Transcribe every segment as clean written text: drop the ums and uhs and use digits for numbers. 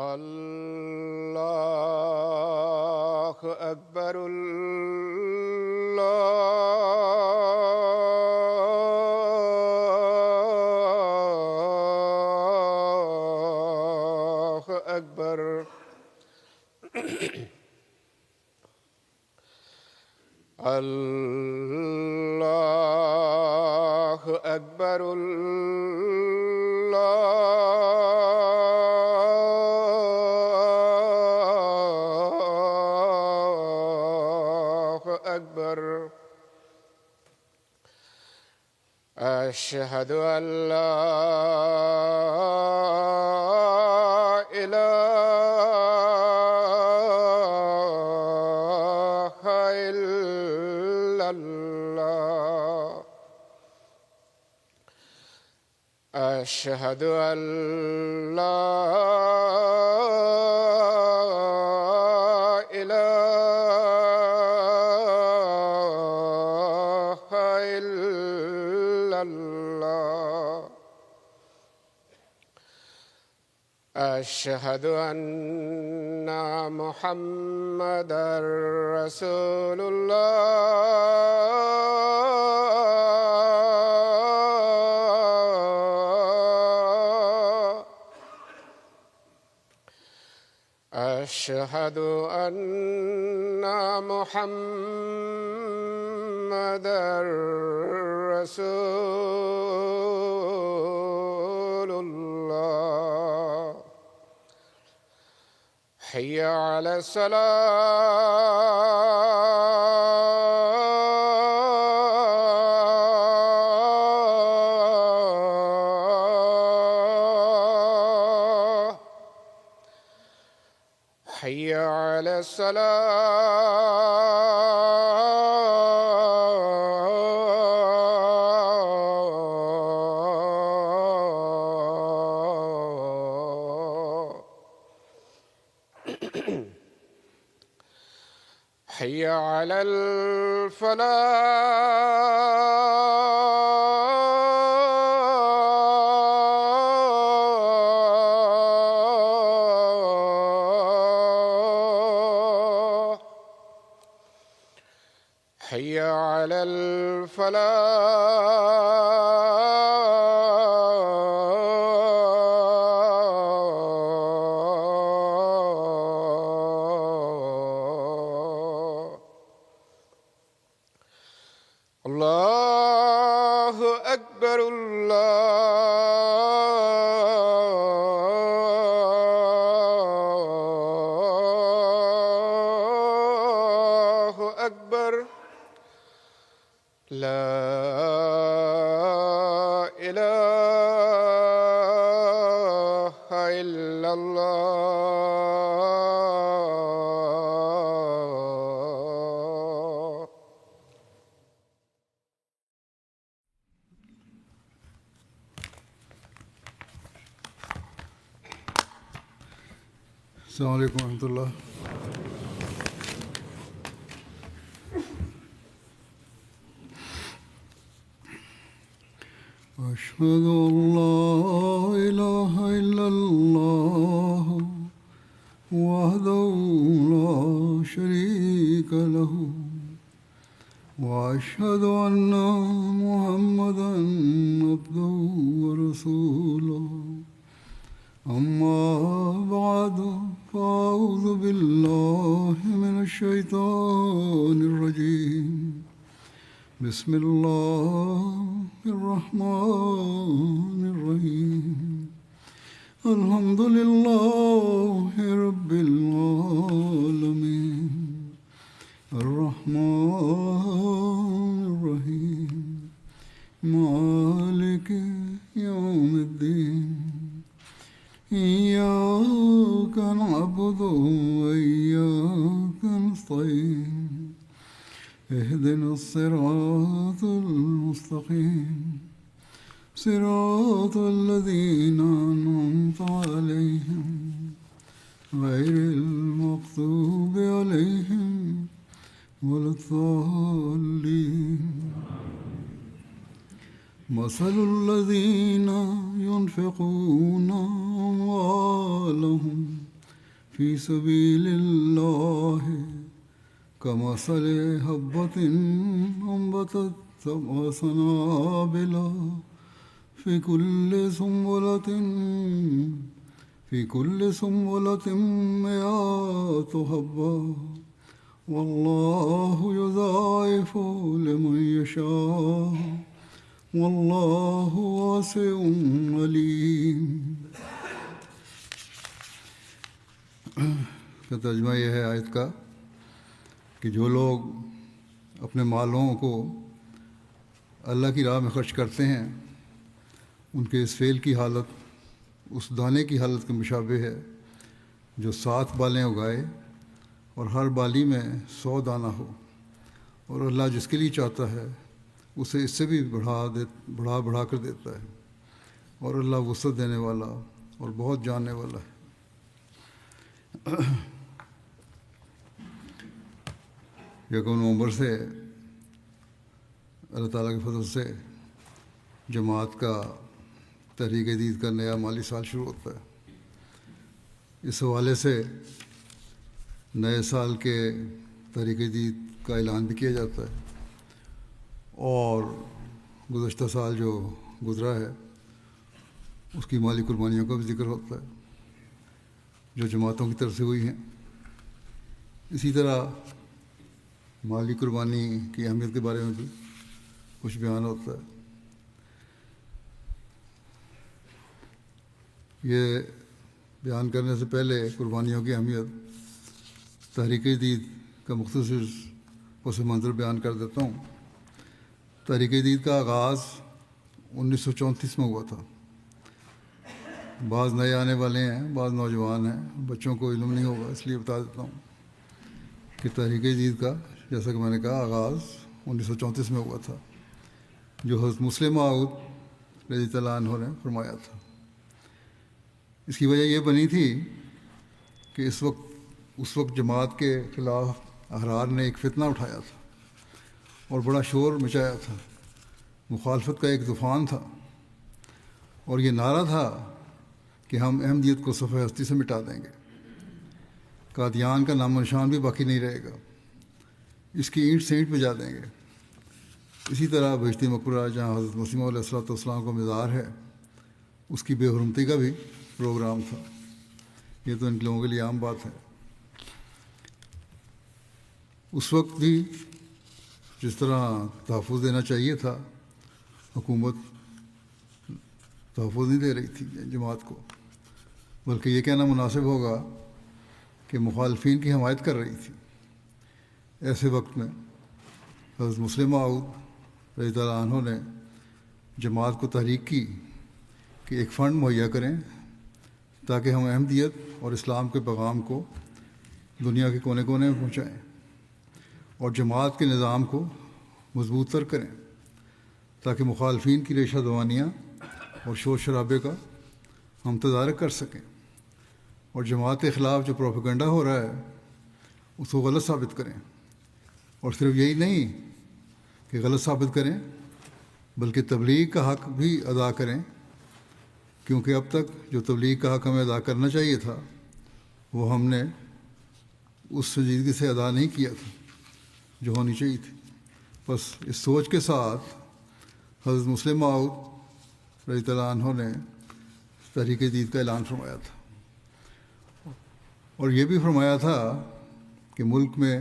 اللہ اکبر اللہ اکبر اللہ اکبر أشهد أن لا إله إلا الله أشهد أن لا أشهد أن محمدًا رسول الله أشهد أن محمدًا رسول الله حي على الصلاة حي على حي على الفلاح حي على الله أكبر الله أكبر لا إله إلا الله. السلام علیکم ورحمۃ اللہ. أشهد أن لا إله إلا الله وحده لا شريك له وأشهد أن محمدا عبده ورسوله أما بعد فأعوذ بالله من الشيطان الرجيم بسم الله الرحمن الرحيم الحمد لله رب العالمين الرحمن الرحيم مالك يوم الدين إياك نعبد وإياك نستعين اهدنا الصراط المستقيم صراط الذين أنعمت عليهم غير المغضوب عليهم ولا الضالين مثل الذين ينفقون أموالهم في سبيل الله كمثل حبة أنبتت سبع سنابل في كل سنبلة مئات حبة والله يضاعف لمن يشاء والله واسع علیم. کا ترجمہ یہ ہے آیت کا کہ جو لوگ اپنے مالوں کو اللہ کی راہ میں خرچ کرتے ہیں ان کے اس فعل کی حالت اس دانے کی حالت کے مشابہ ہے جو 7 بالیں اگائے اور ہر بالی میں 100 دانہ ہو، اور اللہ جس کے لیے چاہتا ہے اسے اس سے بھی بڑھا کر دیتا ہے، اور اللہ وسعت دینے والا اور بہت جاننے والا ہے. یکم نومبر سے اللہ تعالیٰ کے فضل سے جماعت کا تحریک جدید کا نیا مالی سال شروع ہوتا ہے. اس حوالے سے نئے سال کے تحریک جدید کا اعلان بھی کیا جاتا ہے، اور گزشتہ سال جو گزرا ہے اس کی مالی قربانیوں کا بھی ذکر ہوتا ہے جو جماعتوں کی طرف سے ہوئی ہیں. اسی طرح مالی قربانی کی اہمیت کے بارے میں بھی کچھ بیان ہوتا ہے. یہ بیان کرنے سے پہلے قربانیوں کی اہمیت تحریک جدید کا مختصر پس منظر بیان کر دیتا ہوں. تحریک جدید کا آغاز 1934 میں ہوا تھا. بعض نئے آنے والے ہیں، بعض نوجوان ہیں، بچوں کو علم نہیں ہوگا، اس لیے بتا دیتا ہوں کہ تحریک جدید کا جیسا کہ میں نے کہا آغاز 1934 میں ہوا تھا، جو حضرت مسلم موعود رضی اللہ عنہ نے فرمایا تھا. اس کی وجہ یہ بنی تھی کہ اس وقت جماعت کے خلاف احرار نے ایک فتنہ اٹھایا تھا اور بڑا شور مچایا تھا. مخالفت کا ایک طوفان تھا، اور یہ نعرہ تھا کہ ہم احمدیت کو صفحہ ہستی سے مٹا دیں گے، قادیان کا نام و نشان بھی باقی نہیں رہے گا، اس کی اینٹ سے اینٹ بجا دیں گے. اسی طرح بہشتی مقبرہ جہاں حضرت مسیح علیہ السلام کا مزار ہے اس کی بے حرمتی کا بھی پروگرام تھا. یہ تو ان لوگوں کے لیے عام بات ہے. اس وقت بھی جس طرح تحفظ دینا چاہیے تھا، حکومت تحفظ نہیں دے رہی تھی جماعت کو، بلکہ یہ کہنا مناسب ہوگا کہ مخالفین کی حمایت کر رہی تھی. ایسے وقت میں حضرت مسلم موعود رضی اللہ عنہ نے جماعت کو تحریک کی کہ ایک فنڈ مہیا کریں تاکہ ہم احمدیت اور اسلام کے پیغام کو دنیا کے کونے کونے میں پہنچائیں اور جماعت کے نظام کو مضبوط تر کریں تاکہ مخالفین کی ریشہ دوانیاں اور شور شرابے کا ہم تدارک کر سکیں، اور جماعت کے خلاف جو پروپیگنڈا ہو رہا ہے اس کو غلط ثابت کریں. اور صرف یہی نہیں کہ غلط ثابت کریں بلکہ تبلیغ کا حق بھی ادا کریں، کیونکہ اب تک جو تبلیغ کا حق ہمیں ادا کرنا چاہیے تھا وہ ہم نے اس سنجیدگی سے ادا نہیں کیا تھا جو ہونی چاہیے تھی. بس اس سوچ کے ساتھ حضرت مسلم موعود رضی اللہ عنہ نے تحریک جدید کا اعلان فرمایا تھا، اور یہ بھی فرمایا تھا کہ ملک میں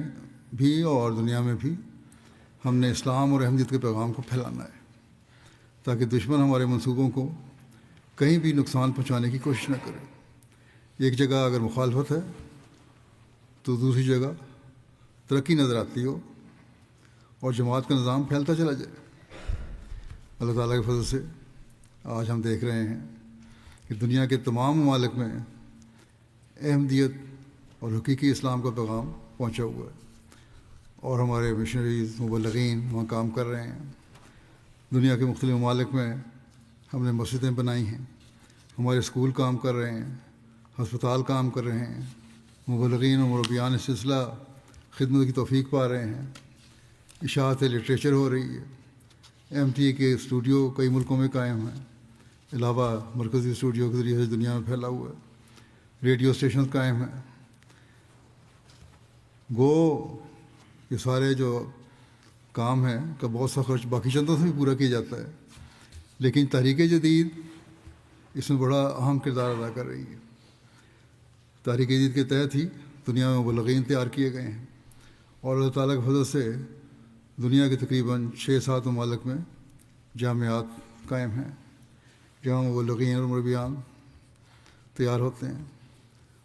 بھی اور دنیا میں بھی ہم نے اسلام اور احمدیت کے پیغام کو پھیلانا ہے تاکہ دشمن ہمارے منصوبوں کو کہیں بھی نقصان پہنچانے کی کوشش نہ کرے. ایک جگہ اگر مخالفت ہے تو دوسری جگہ ترقی نظر آتی ہو اور جماعت کا نظام پھیلتا چلا جائے. اللہ تعالیٰ کے فضل سے آج ہم دیکھ رہے ہیں کہ دنیا کے تمام ممالک میں احمدیت اور حقیقی اسلام کا پیغام پہنچا ہوا ہے، اور ہمارے مشنریز مبلغین وہاں کام کر رہے ہیں۔ دنیا کے مختلف ممالک میں ہم نے مسجدیں بنائی ہیں، ہمارے اسکول کام کر رہے ہیں، ہسپتال کام کر رہے ہیں، مبلغین اور مربیان اس سلسلہ خدمت کی توفیق پا رہے ہیں، اشاعت لٹریچر ہو رہی ہے، MTA کے اسٹوڈیو کئی ملکوں میں قائم ہیں، علاوہ مرکزی اسٹوڈیو کے ذریعے سے دنیا میں پھیلا ہوا ہے، ریڈیو اسٹیشن قائم ہیں۔ گو یہ سارے جو کام ہیں کا بہت سا خرچ باقی چندوں سے بھی پورا کیا جاتا ہے، لیکن تحریک جدید اس میں بڑا اہم کردار ادا کر رہی ہے۔ تحریک جدید کے تحت ہی دنیا میں مبلغین تیار کیے گئے ہیں، اور اللہ تعالیٰ کے فضل سے دنیا کے تقریباً 6-7 ممالک میں جامعات قائم ہیں جہاں مبلغین اور مربیان تیار ہوتے ہیں،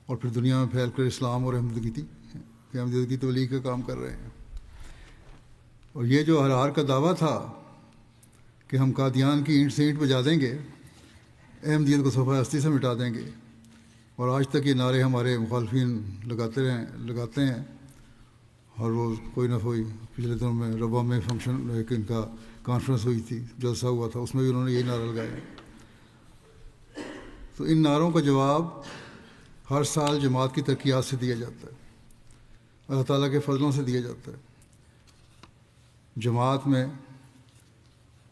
اور پھر دنیا میں پھیل کر اسلام اور احمدیت کی تبلیغ کا کام کر رہے ہیں۔ اور یہ جو ہر کا دعویٰ تھا کہ ہم قادیان کی اینٹ سے اینٹ بجا دیں گے، احمدیت کو صفحہ ہستی سے مٹا دیں گے، اور آج تک یہ نعرے ہمارے مخالفین لگاتے ہیں۔ ہر روز کوئی نہ کوئی، پچھلے دنوں میں ربا میں فنکشن ان کا کانفرنس ہوئی تھی، جلسہ ہوا تھا، اس میں بھی انہوں نے یہی نعرہ لگایا۔ تو ان نعروں کا جواب ہر سال جماعت کی ترقیات سے دیا جاتا ہے، اللہ تعالیٰ کے فضلوں سے دیا جاتا ہے۔ جماعت میں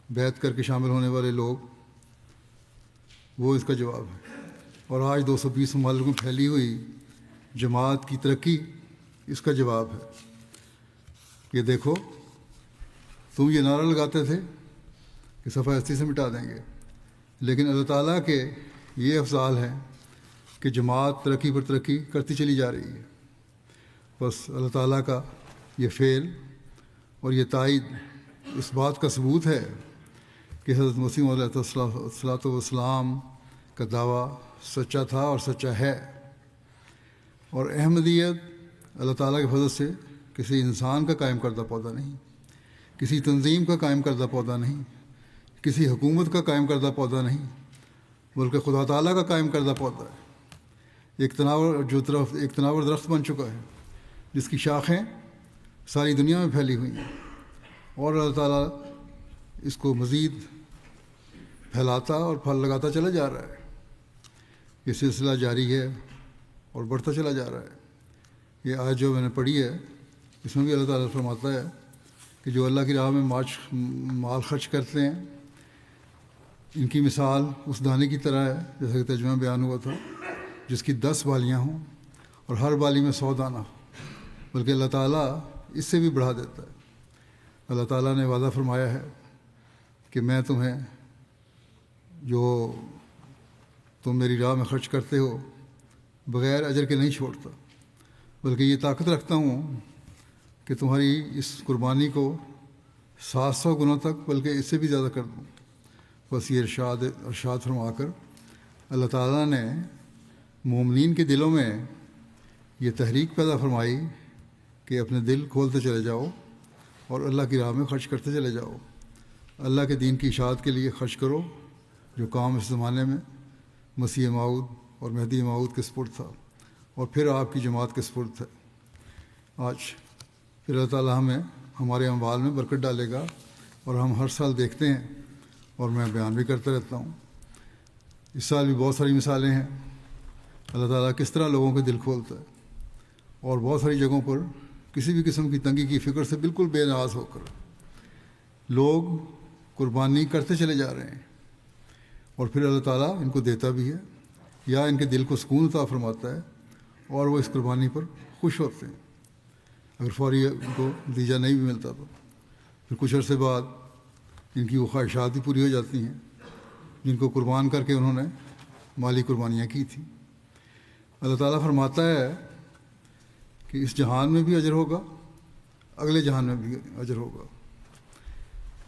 بیعت کر کے شامل ہونے والے لوگ، وہ اس کا جواب ہے۔ اور آج 220 ممالک میں پھیلی ہوئی جماعت کی ترقی اس کا جواب ہے۔ یہ دیکھو، تم یہ نعرہ لگاتے تھے کہ صفحہ ہستی سے مٹا دیں گے، لیکن اللہ تعالیٰ کے یہ افضال ہیں کہ جماعت ترقی پر ترقی کرتی چلی جا رہی ہے۔ بس اللہ تعالیٰ کا یہ فعل اور یہ تائید اس بات کا ثبوت ہے کہ حضرت مسیح علیہ الصلوۃ والسلام کا دعویٰ سچا تھا اور سچا ہے، اور احمدیت اللہ تعالیٰ کے فضل سے کسی انسان کا قائم کردہ پودا نہیں، کسی تنظیم کا قائم کردہ پودا نہیں، کسی حکومت کا قائم کردہ پودا نہیں، بلکہ خدا تعالیٰ کا قائم کردہ پودا ہے۔ ایک تناور درخت بن چکا ہے جس کی شاخیں ساری دنیا میں پھیلی ہوئی ہیں، اور اللہ تعالیٰ اس کو مزید پھیلاتا اور پھل لگاتا چلا جا رہا ہے۔ یہ سلسلہ جاری ہے اور بڑھتا چلا جا رہا ہے۔ یہ آیت جو میں نے پڑھی ہے، اس میں بھی اللہ تعالیٰ فرماتا ہے کہ جو اللہ کی راہ میں مال خرچ کرتے ہیں، ان کی مثال اس دانے کی طرح ہے، جیسا کہ ترجمہ بیان ہوا تھا، جس کی 10 بالیاں ہوں اور ہر بالی میں 100 دانہ، بلکہ اللہ تعالیٰ اس سے بھی بڑھا دیتا ہے۔ اللہ تعالیٰ نے وعدہ فرمایا ہے کہ میں تمہیں جو تم میری راہ میں خرچ کرتے ہو بغیر اجر کے نہیں چھوڑتا، بلکہ یہ طاقت رکھتا ہوں کہ تمہاری اس قربانی کو 700 گنوں تک، بلکہ اس سے بھی زیادہ کر دوں۔ بس یہ ارشاد فرما کر اللہ تعالیٰ نے مومنین کے دلوں میں یہ تحریک پیدا فرمائی کہ اپنے دل کھولتے چلے جاؤ اور اللہ کی راہ میں خرچ کرتے چلے جاؤ، اللہ کے دین کی اشاعت کے لیے خرچ کرو، جو کام اس زمانے میں مسیح موعود اور مہدی موعود کے سپرد تھا، اور پھر آپ کی جماعت کے سپرد ہے آج۔ پھر اللہ تعالیٰ ہمیں ہمارے اموال میں برکت ڈالے گا، اور ہم ہر سال دیکھتے ہیں، اور میں بیان بھی کرتا رہتا ہوں، اس سال بھی بہت ساری مثالیں ہیں اللہ تعالیٰ کس طرح لوگوں کے دل کھولتا ہے، اور بہت ساری جگہوں پر کسی بھی قسم کی تنگی کی فکر سے بالکل بے نیاز ہو کر لوگ قربانی کرتے چلے جا رہے ہیں، اور پھر اللہ تعالیٰ ان کو دیتا بھی ہے، یا ان کے دل کو سکون عطا فرماتا ہے، اور وہ اس قربانی پر خوش ہوتے ہیں۔ اگر فوری ان کو نتیجہ نہیں بھی ملتا تو پھر کچھ عرصے بعد ان کی وہ خواہشات بھی پوری ہو جاتی ہیں جن کو قربان کر کے انہوں نے مالی قربانیاں کی تھیں۔ اللہ تعالیٰ فرماتا ہے کہ اس جہان میں بھی اجر ہوگا، اگلے جہان میں بھی اجر ہوگا۔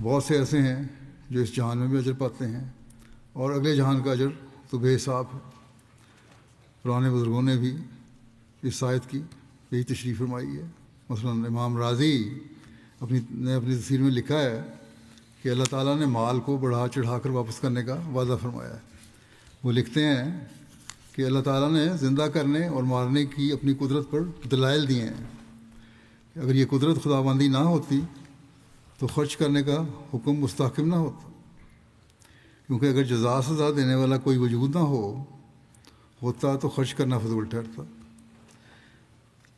بہت سے ایسے ہیں جو اس جہان میں بھی اجر پاتے ہیں، اور اگلے جہان کا اجر تو بے حساب ہے۔ پرانے بزرگوں نے بھی اس آیت کی یہی تشریح فرمائی ہے۔ مثلاً امام راضی نے اپنی تفسیر میں لکھا ہے کہ اللہ تعالیٰ نے مال کو بڑھا چڑھا کر واپس کرنے کا وعدہ فرمایا ہے۔ وہ لکھتے ہیں کہ اللہ تعالیٰ نے زندہ کرنے اور مارنے کی اپنی قدرت پر دلائل دیے ہیں کہ اگر یہ قدرت خداوندی نہ ہوتی تو خرچ کرنے کا حکم مستحکم نہ ہوتا، کیونکہ اگر جزا سزا دینے والا کوئی وجود نہ ہوتا تو خرچ کرنا فضول ٹھہرتا۔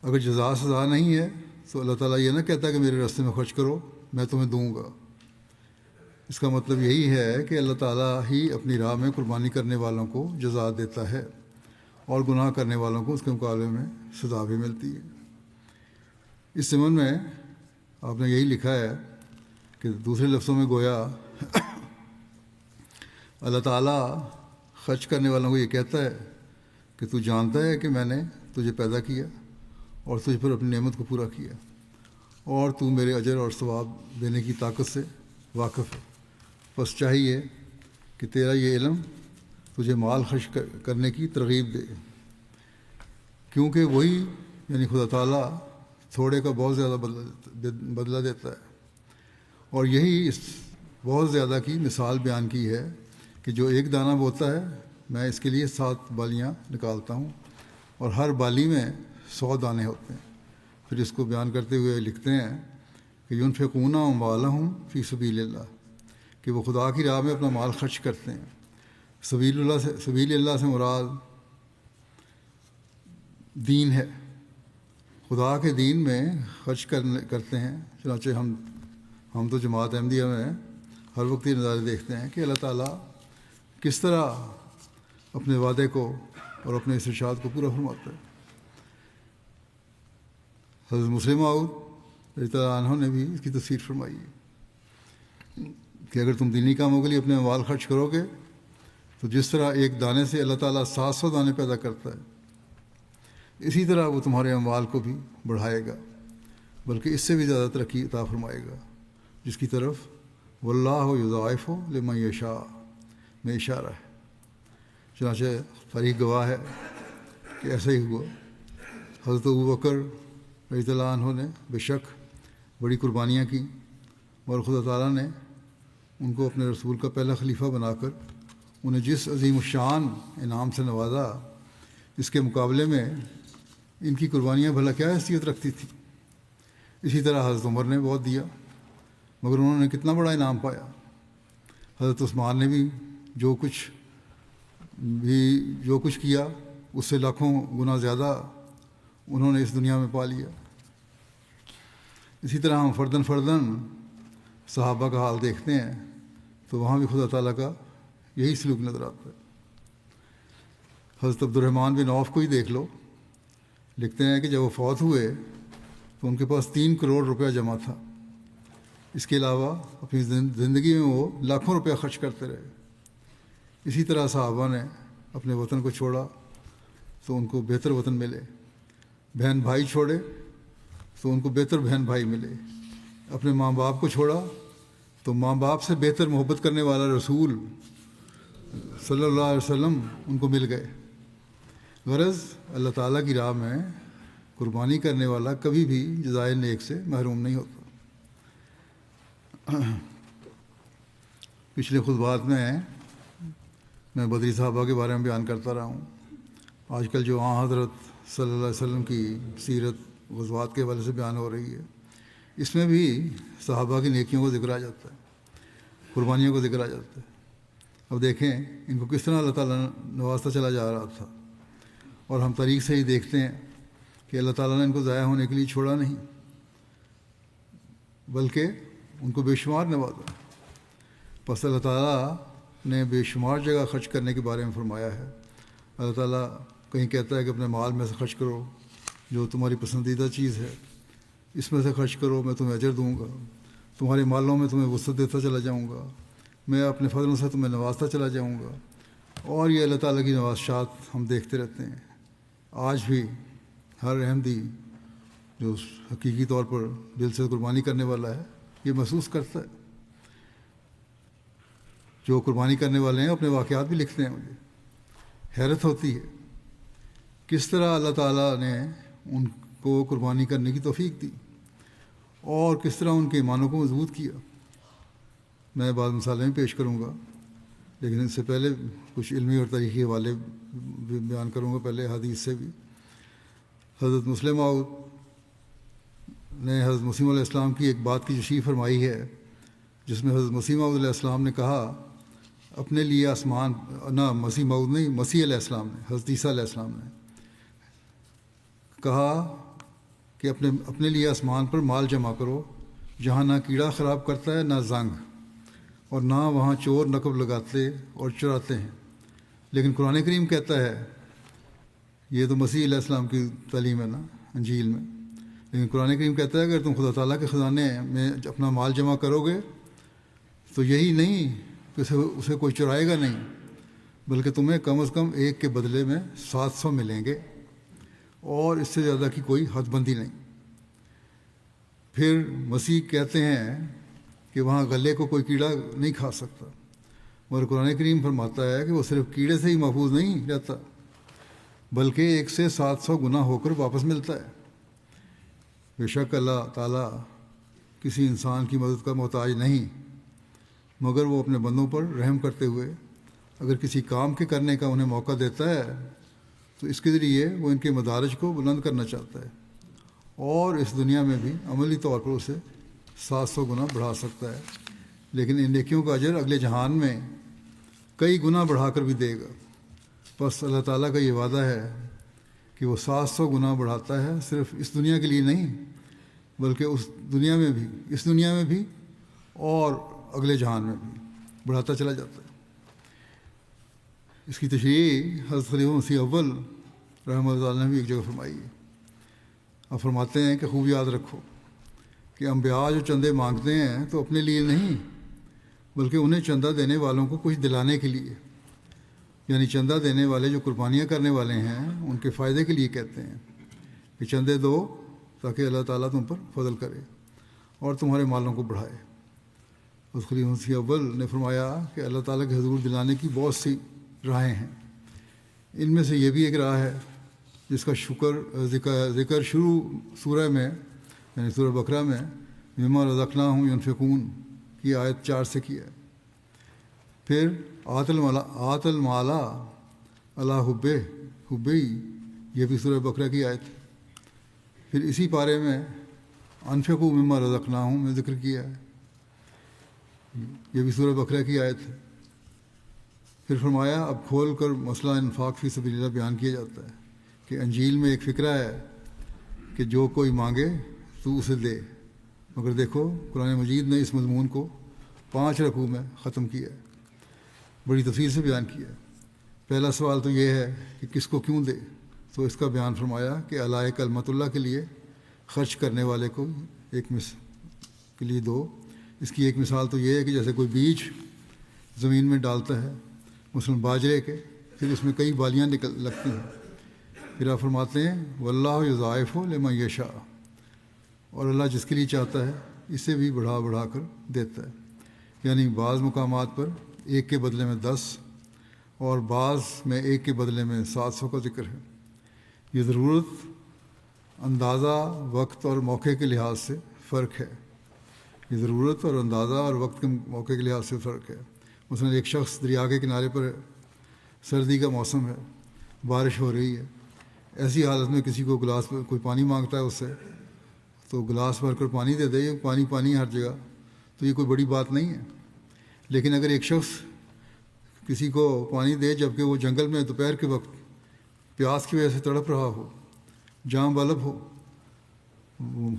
اگر جزا سزا نہیں ہے تو اللہ تعالیٰ یہ نہ کہتا کہ میرے راستے میں خرچ کرو، میں تمہیں دوں گا۔ اس کا مطلب یہی ہے کہ اللہ تعالیٰ ہی اپنی راہ میں قربانی کرنے والوں کو جزا دیتا ہے اور گناہ کرنے والوں کو اس کے مقابلے میں سزا بھی ملتی ہے۔ اس ضمن میں آپ نے یہی لکھا ہے کہ دوسرے لفظوں میں گویا اللہ تعالیٰ خرچ کرنے والوں کو یہ کہتا ہے کہ تو جانتا ہے کہ میں نے تجھے پیدا کیا اور تجھ پر اپنی نعمت کو پورا کیا، اور تو میرے اجر اور ثواب دینے کی طاقت سے واقف ہے، بس چاہیے کہ تیرا یہ علم تجھے مال خرچ کرنے کی ترغیب دے، کیونکہ وہی یعنی خدا تعالیٰ تھوڑے کا بہت زیادہ بدلہ دیتا ہے۔ اور یہی اس بہت زیادہ کی مثال بیان کی ہے کہ جو ایک دانہ بوتا ہے میں اس کے لیے 7 بالیاں نکالتا ہوں اور ہر بالی میں 100 دانے ہوتے ہیں۔ پھر اس کو بیان کرتے ہوئے لکھتے ہیں کہ ينفقون اموالهم فی سبیل اللہ، کہ وہ خدا کی راہ میں اپنا مال خرچ کرتے ہیں۔ سبیل اللہ سے مراد دین ہے، خدا کے دین میں خرچ کرتے ہیں۔ چنانچہ ہم تو جماعت احمدیہ میں ہر وقت یہ نظارے دیکھتے ہیں کہ اللہ تعالیٰ کس طرح اپنے وعدے کو اور اپنے اس ارشاد کو پورا فرماتا ہے۔ حضرت مسلم موعود رضی اللہ عنہ نے بھی اس کی تفسیر فرمائی ہے کہ اگر تم دینی کاموں کے لیے اپنے اموال خرچ کرو گے تو جس طرح ایک دانے سے اللہ تعالیٰ 700 دانے پیدا کرتا ہے، اسی طرح وہ تمہارے اموال کو بھی بڑھائے گا، بلکہ اس سے بھی زیادہ ترقی عطا فرمائے گا، جس کی طرف واللہ یضاعف لمن یشاء میں اشارہ ہے۔ چنانچہ فریق گواہ ہے کہ ایسا ہی ہوا۔ حضرت ابوبکر رضی اللہ عنہ نے بے شک بڑی قربانیاں کیں، اور خدا تعالیٰ نے ان کو اپنے رسول کا پہلا خلیفہ بنا کر انہیں جس عظیم الشان انعام سے نوازا، اس کے مقابلے میں ان کی قربانیاں بھلا کیا حیثیت رکھتی تھیں۔ اسی طرح حضرت عمر نے بہت دیا، مگر انہوں نے کتنا بڑا انعام پایا۔ حضرت عثمان نے بھی جو کچھ کیا اس سے لاکھوں گنا زیادہ انہوں نے اس دنیا میں پا لیا۔ اسی طرح ہم فرداً صحابہ کا حال دیکھتے ہیں تو وہاں بھی خدا تعالیٰ کا یہی سلوک نظر آتا ہے۔ حضرت عبد الرحمن بن عوف کو ہی دیکھ لو، لکھتے ہیں کہ جب وہ فوت ہوئے تو ان کے پاس 3 کروڑ روپیہ جمع تھا۔ اس کے علاوہ اپنی زندگی میں وہ لاکھوں روپیہ خرچ کرتے رہے۔ اسی طرح صحابہ نے اپنے وطن کو چھوڑا تو ان کو بہتر وطن ملے، بہن بھائی چھوڑے تو ان کو بہتر بہن بھائی ملے، اپنے ماں باپ کو چھوڑا تو ماں باپ سے بہتر محبت کرنے والا رسول صلی اللہ علیہ وسلم ان کو مل گئے۔ غرض اللہ تعالیٰ کی راہ میں قربانی کرنے والا کبھی بھی جزائے نیک سے محروم نہیں ہوتا۔ پچھلے خطبات میں بدری صحابہ کے بارے میں بیان کرتا رہا ہوں۔ آج کل جو حضرت صلی اللہ علیہ وسلم کی سیرت غزوات کے حوالے سے بیان ہو رہی ہے، اس میں بھی صحابہ کی نیکیوں کو ذکر آ جاتا ہے، قربانیوں کو ذکر آ جاتا ہے۔ اب دیکھیں ان کو کس طرح اللہ تعالیٰ نوازتا چلا جا رہا تھا، اور ہم تاریخ سے ہی دیکھتے ہیں کہ اللہ تعالیٰ نے ان کو ضائع ہونے کے لیے چھوڑا نہیں، بلکہ ان کو بے شمار نوازا۔ بس اللہ تعالیٰ نے بے شمار جگہ خرچ کرنے کے بارے میں فرمایا ہے۔ اللہ تعالیٰ کہیں کہتا ہے کہ اپنے مال میں سے خرچ کرو، جو تمہاری پسندیدہ چیز ہے اس میں سے خرچ کرو، میں تمہیں اجر دوں گا، تمہارے مالوں میں تمہیں وسعت دیتا چلا جاؤں گا، میں اپنے فضلوں سے تمہیں نوازتا چلا جاؤں گا۔ اور یہ اللہ تعالیٰ کی نوازشات ہم دیکھتے رہتے ہیں۔ آج بھی ہر احمدی جو حقیقی طور پر دل سے قربانی کرنے والا ہے یہ محسوس کرتا ہے۔ جو قربانی کرنے والے ہیں اپنے واقعات بھی لکھتے ہیں، مجھے حیرت ہوتی ہے کس طرح اللہ تعالیٰ نے ان کو قربانی کرنے کی توفیق دی اور کس طرح ان کے ایمانوں کو مضبوط کیا۔ میں بعض مثالیں بھی پیش کروں گا، لیکن اس سے پہلے کچھ علمی اور تاریخی حوالے بھی بیان کروں گا، پہلے حدیث سے بھی۔ حضرت مسلم موعود نے حضرت مسیح علیہ السلام کی ایک بات کی تشریح فرمائی ہے، جس میں حضرت مسیح موعود علیہ السلام نے کہا اپنے لیے آسمان، نہ مسیح موعود نہیں، مسیح علیہ السلام نے، حضرت عیسیٰ علیہ السلام نے کہا کہ اپنے لیے آسمان پر مال جمع کرو، جہاں نہ کیڑا خراب کرتا ہے نہ زنگ، اور نہ وہاں چور نقب لگاتے اور چراتے ہیں۔ لیکن قرآن کریم کہتا ہے، یہ تو مسیح علیہ السلام کی تعلیم ہے نا انجیل میں، لیکن قرآن کریم کہتا ہے اگر تم خدا تعالیٰ کے خزانے میں اپنا مال جمع کرو گے تو یہی نہیں کہ اسے کوئی چرائے گا نہیں، بلکہ تمہیں کم از کم ایک کے بدلے میں 700 ملیں گے، اور اس سے زیادہ کی کوئی حد بندی نہیں۔ پھر مسیح کہتے ہیں کہ وہاں غلے کو کوئی کیڑا نہیں کھا سکتا، مگر قرآن کریم فرماتا ہے کہ وہ صرف کیڑے سے ہی محفوظ نہیں رہتا بلکہ 1 سے 700 گنا ہو کر واپس ملتا ہے۔ بے شک اللہ تعالیٰ کسی انسان کی مدد کا محتاج نہیں، مگر وہ اپنے بندوں پر رحم کرتے ہوئے اگر کسی کام کے کرنے کا انہیں موقع دیتا ہے تو اس کے ذریعے وہ ان کے مدارج کو بلند کرنا چاہتا ہے، اور اس دنیا میں بھی عملی طور پر اسے 700 گنا بڑھا سکتا ہے، لیکن ان نیکیوں کا اجر اگلے جہان میں کئی گنا بڑھا کر بھی دے گا۔ بس اللہ تعالیٰ کا یہ وعدہ ہے کہ وہ 700 گنا بڑھاتا ہے، صرف اس دنیا کے لیے نہیں بلکہ اس دنیا میں بھی اور اگلے جہان میں بھی بڑھاتا چلا جاتا ہے۔ اس کی تشریح حضرت خلیفہ مسیح اول رحمۃ اللہ علیہ نے بھی ایک جگہ فرمائی ہے۔ آپ فرماتے ہیں کہ خوب یاد رکھو کہ انبیاء جو چندے مانگتے ہیں تو اپنے لیے نہیں بلکہ انہیں چندہ دینے والوں کو کچھ دلانے کے لیے، یعنی چندہ دینے والے جو قربانیاں کرنے والے ہیں ان کے فائدے کے لیے کہتے ہیں کہ چندے دو تاکہ اللہ تعالیٰ تم پر فضل کرے اور تمہارے مالوں کو بڑھائے۔ اس خلیفہ مسیح اول نے فرمایا کہ اللہ تعالیٰ کے حضور دلانے کی بہت سی راہیں ہیں، ان میں سے یہ بھی ایک راہ ہے جس کا ذکر شروع سورہ میں یعنی سورہ بقرہ میں مما رزقناہم ینفقون کی آیت 4 سے کیا ہے۔ پھر آت المالا اللہ حبی، یہ بھی سورہ بقرہ کی آیت ہے۔ پھر اسی پارے میں انفقوا مما رزقناہم میں ذکر کیا ہے، یہ بھی سورہ بقرہ کی آیت ہے۔ پھر فرمایا اب کھول کر مسئلہ انفاق فی سبیل اللہ بیان کیا جاتا ہے کہ انجیل میں ایک فقرہ ہے کہ جو کوئی مانگے تو اسے دے، مگر دیکھو قرآن مجید نے اس مضمون کو 5 رکوع میں ختم کیا ہے، بڑی تفصیل سے بیان کیا ہے۔ پہلا سوال تو یہ ہے کہ کس کو کیوں دے، تو اس کا بیان فرمایا کہ اعلاء کلمت اللہ کے لیے خرچ کرنے والے کو کے لیے دو۔ اس کی ایک مثال تو یہ ہے کہ جیسے کوئی بیج زمین میں ڈالتا ہے مثلاً باجرے کے، پھر اس میں کئی بالیاں لگتی ہیں، پھر آپ فرماتے ہیں واللہ یضاعف لمن یشاء، اور اللہ جس کے لیے چاہتا ہے اسے بھی بڑھا کر دیتا ہے، یعنی بعض مقامات پر 1 کے بدلے میں 10 اور بعض میں 1 کے بدلے میں 700 کا ذکر ہے۔ یہ ضرورت، اندازہ، وقت اور موقع کے لحاظ سے فرق ہے، یہ ضرورت اور اندازہ اور وقت کے موقع کے لحاظ سے فرق ہے۔ مثلاً ایک شخص دریا کے کنارے پر ہے، سردی کا موسم ہے، بارش ہو رہی ہے، ایسی حالت میں کسی کو گلاس پر کوئی پانی مانگتا ہے اس سے، تو گلاس بھر کر پانی دے دے، یہ پانی ہر جگہ، تو یہ کوئی بڑی بات نہیں ہے۔ لیکن اگر ایک شخص کسی کو پانی دے جبکہ وہ جنگل میں دوپہر کے وقت پیاس کی وجہ سے تڑپ رہا ہو، جام بلب ہو،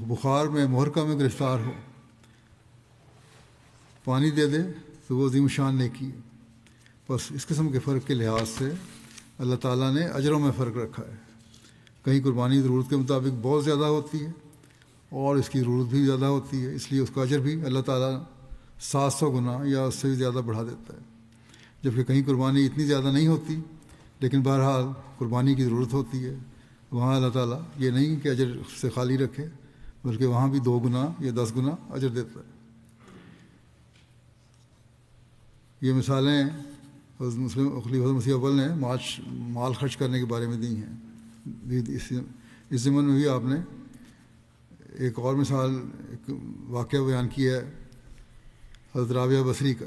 بخار میں محرقہ میں گرفتار ہو، پانی دے دے تو وہ عظیم شان نیکی ہے۔ بس اس قسم کے فرق کے لحاظ سے اللہ تعالیٰ نے اجروں میں فرق رکھا ہے، کہیں قربانی ضرورت کے مطابق بہت زیادہ ہوتی ہے اور اس کی ضرورت بھی زیادہ ہوتی ہے، اس لیے اس کا اجر بھی اللہ تعالیٰ 700 گنا یا اس سے بھی زیادہ بڑھا دیتا ہے، جبکہ کہیں قربانی اتنی زیادہ نہیں ہوتی لیکن بہرحال قربانی کی ضرورت ہوتی ہے، وہاں اللہ تعالیٰ یہ نہیں کہ اجر سے خالی رکھے بلکہ وہاں بھی 2 گنا یا 10 گنا اجر دیتا ہے۔ یہ مثالیں خلیفہ مسیح اول نے مال خرچ کرنے کے بارے میں دی ہیں۔ اس ضمن میں بھی آپ نے ایک اور مثال، ایک واقعہ بیان کیا ہے حضرت رابعہ بصری کا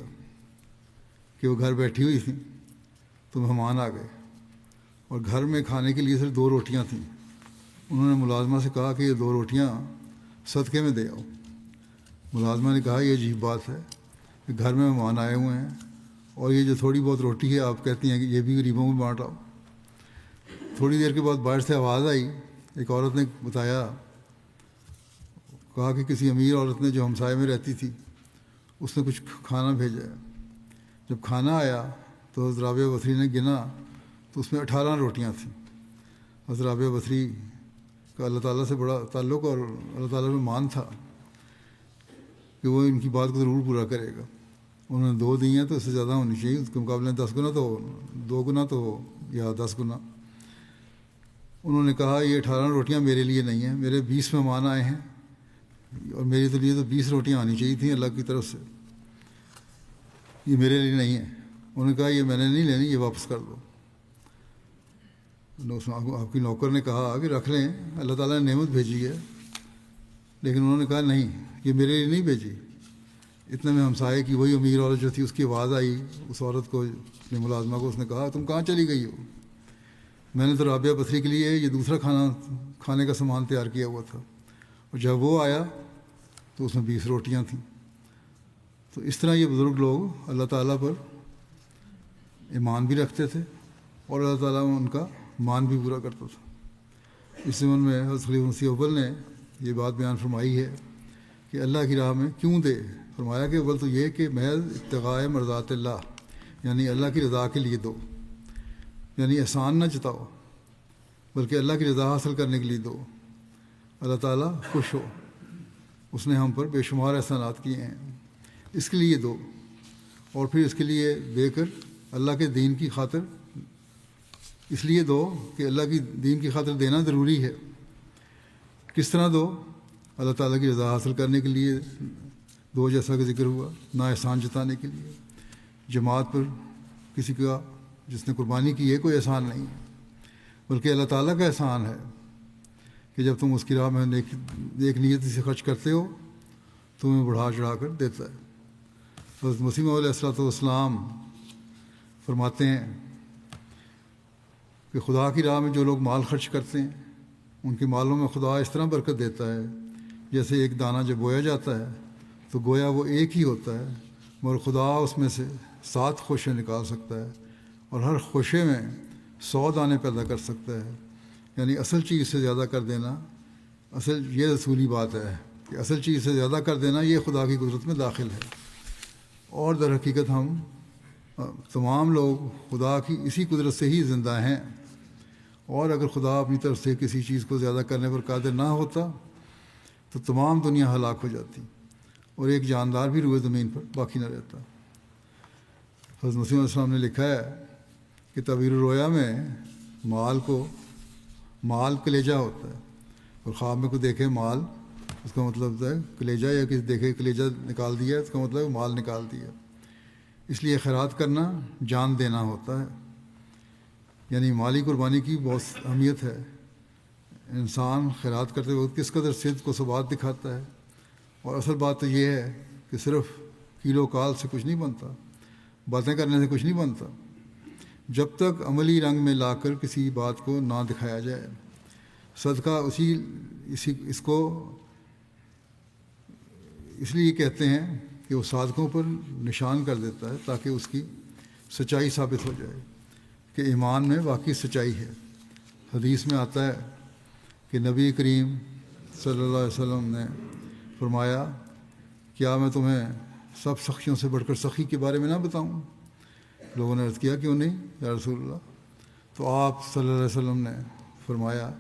کہ وہ گھر بیٹھی ہوئی تھیں تو مہمان آ گئے اور گھر میں کھانے کے لیے صرف 2 روٹیاں تھیں. انہوں نے ملازمہ سے کہا کہ یہ 2 روٹیاں صدقے میں دے آؤ. ملازمہ نے کہا یہ عجیب بات ہے کہ گھر میں مہمان آئے ہوئے ہیں اور یہ جو تھوڑی بہت روٹی ہے آپ کہتی ہیں کہ یہ بھی غریبوں میں بانٹ آؤ. تھوڑی دیر کے بعد باہر سے آواز آئی. ایک عورت نے بتایا، کہا کہ کسی امیر عورت نے جو ہمسائے میں رہتی تھی اس نے کچھ کھانا بھیجا ہے. جب کھانا آیا تو حضرت رابعہ بصری نے گنا تو اس میں 18 روٹیاں تھیں. حضرت رابعہ بصری کا اللہ تعالیٰ سے بڑا تعلق اور اللہ تعالیٰ میں مان تھا کہ وہ ان کی بات کو ضرور پورا کرے گا. انہوں نے 2 دی ہیں تو اس سے زیادہ ہونی چاہیے، اس کے مقابلے میں 10 گنا تو 2 گنا تو یا 10 گنا. انہوں نے کہا یہ 18 روٹیاں میرے لیے نہیں ہیں، میرے 20 مہمان آئے ہیں اور میرے لیے تو 20 روٹیاں آنی چاہیے تھیں اللہ کی طرف سے، یہ میرے لیے نہیں ہے. انہوں نے کہا یہ میں نے نہیں لینی، یہ واپس کر دو. آپ کی نوکر نے کہا کہ رکھ لیں، اللہ تعالیٰ نے نعمت بھیجی ہے. لیکن انہوں نے کہا نہیں، یہ میرے لیے نہیں بھیجی. اتنے میں ہمسائے کی وہی امیر عورت جو تھی اس کی آواز آئی. اس عورت کو، اپنے ملازمہ کو، اس نے کہا تم کہاں چلی گئی ہو؟ میں نے تو رابعہ بصری کے لیے یہ دوسرا کھانے کا سامان تیار کیا ہوا تھا. اور جب وہ آیا تو اس میں 20 روٹیاں تھیں. تو اس طرح یہ بزرگ لوگ اللہ تعالیٰ پر ایمان بھی رکھتے تھے اور اللہ تعالیٰ ان کا مان بھی پورا کرتا تھا. اس زمن میں حضرت خلیفہ مسیح اول نے یہ بات بیان فرمائی ہے کہ اللہ کی راہ میں کیوں دے. فرمایا کہ اول تو یہ کہ محض ابتغاء مرضات اللہ، یعنی اللہ کی رضا کے لیے دو، یعنی احسان نہ جتاؤ بلکہ اللہ کی رضا حاصل کرنے کے لیے دو. اللہ تعالیٰ خوش ہو، اس نے ہم پر بے شمار احسانات کیے ہیں، اس کے لیے دو. اور پھر اس کے لیے دے کر اللہ کے دین کی خاطر اس لیے دو کہ اللہ کی دین کی خاطر دینا ضروری ہے. کس طرح دو؟ اللہ تعالیٰ کی رضا حاصل کرنے کے لیے دو، جیسا کہ ذکر ہوا، نہ احسان جتانے کے لیے. جماعت پر کسی کا جس نے قربانی کی ہے کوئی احسان نہیں ہے، بلکہ اللہ تعالیٰ کا احسان ہے کہ جب تم اس کی راہ میں ایک نیت سے خرچ کرتے ہو تمہیں بڑھا چڑھا کر دیتا ہے. حضرت مسیح موعود علیہ الصلوۃ والسلام فرماتے ہیں کہ خدا کی راہ میں جو لوگ مال خرچ کرتے ہیں ان کے مالوں میں خدا اس طرح برکت دیتا ہے جیسے ایک دانہ جب بویا جاتا ہے تو گویا وہ ایک ہی ہوتا ہے، مگر خدا اس میں سے 7 خوشے نکال سکتا ہے اور ہر خوشے میں 100 دانے پیدا کر سکتا ہے. یعنی اصل چیز سے زیادہ کر دینا، یہ اصولی بات ہے کہ اصل چیز سے زیادہ کر دینا یہ خدا کی قدرت میں داخل ہے. اور در حقیقت ہم تمام لوگ خدا کی اسی قدرت سے ہی زندہ ہیں. اور اگر خدا اپنی طرف سے کسی چیز کو زیادہ کرنے پر قادر نہ ہوتا تو تمام دنیا ہلاک ہو جاتی اور ایک جاندار بھی روئے زمین پر باقی نہ رہتا. حضرت مسیح علیہ السلام نے لکھا ہے کہ تعبیر الرؤیا میں مال کلیجہ ہوتا ہے، اور خواب میں کوئی دیکھے مال، اس کا مطلب ہوتا ہے کلیجہ، یا کسی دیکھے کلیجہ نکال دیا اس کا مطلب ہے مال نکال دیا. اس لیے خیرات کرنا جان دینا ہوتا ہے. یعنی مالی قربانی کی بہت اہمیت ہے. انسان خیرات کرتے وقت کس قدر صدق و ثبات دکھاتا ہے. اور اصل بات تو یہ ہے کہ صرف کیلو کال سے کچھ نہیں بنتا، باتیں کرنے سے کچھ نہیں بنتا، جب تک عملی رنگ میں لا کر کسی بات کو نہ دکھایا جائے. صدقہ اس کو اس لیے کہتے ہیں کہ وہ صادقوں پر نشان کر دیتا ہے تاکہ اس کی سچائی ثابت ہو جائے کہ ایمان میں واقعی سچائی ہے. حدیث میں آتا ہے کہ نبی کریم صلی اللہ علیہ وسلم نے فرمایا، کیا میں تمہیں سب سخیوں سے بڑھ کر سخی کے بارے میں نہ بتاؤں؟ لوگوں نے عرض کیا کیوں نہیں یا رسول اللہ؟ تو آپ صلی اللہ علیہ وسلم نے فرمایا،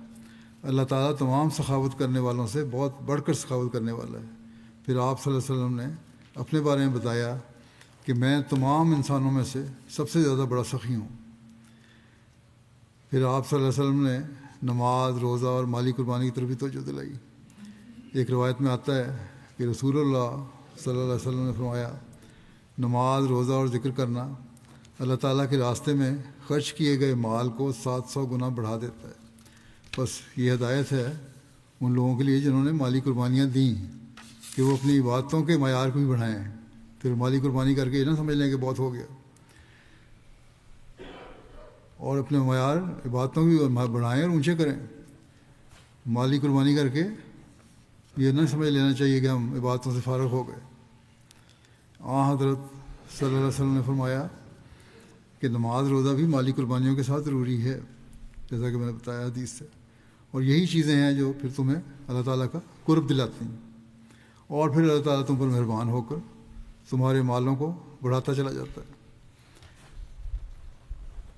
اللہ تعالیٰ تمام سخاوت کرنے والوں سے بہت بڑھ کر سخاوت کرنے والا ہے. پھر آپ صلی اللہ علیہ وسلم نے اپنے بارے میں بتایا کہ میں تمام انسانوں میں سے سب سے زیادہ بڑا سخی ہوں. پھر آپ صلی اللہ علیہ وسلم نے نماز، روزہ اور مالی قربانی کی طرف بھی توجہ دلائی. ایک روایت میں آتا ہے کہ رسول اللہ صلی اللہ علیہ وسلم نے فرمایا، نماز، روزہ اور ذکر کرنا اللہ تعالیٰ کے راستے میں خرچ کیے گئے مال کو 700 گنا بڑھا دیتا ہے. بس یہ ہدایت ہے ان لوگوں کے لیے جنہوں نے مالی قربانیاں دیں کہ وہ اپنی عبادتوں کے معیار کو بھی بڑھائیں. پھر مالی قربانی کر کے یہ نہ سمجھ لیں کہ بہت ہو گیا، اور اپنے معیار عبادتوں بھی بڑھائیں اور اونچے کریں۔ مالی قربانی کر کے یہ نہ سمجھ لینا چاہیے کہ ہم عبادتوں سے فارغ ہو گئے۔ حضرت صلی اللہ علیہ وسلم نے فرمایا کہ نماز روزہ بھی مالی قربانیوں کے ساتھ ضروری ہے، جیسا کہ میں نے بتایا حدیث سے، اور یہی چیزیں ہیں جو پھر تمہیں اللہ تعالیٰ کا قرب دلاتی ہیں، اور پھر اللہ تعالیٰ تم پر مہربان ہو کر تمہارے مالوں کو بڑھاتا چلا جاتا ہے۔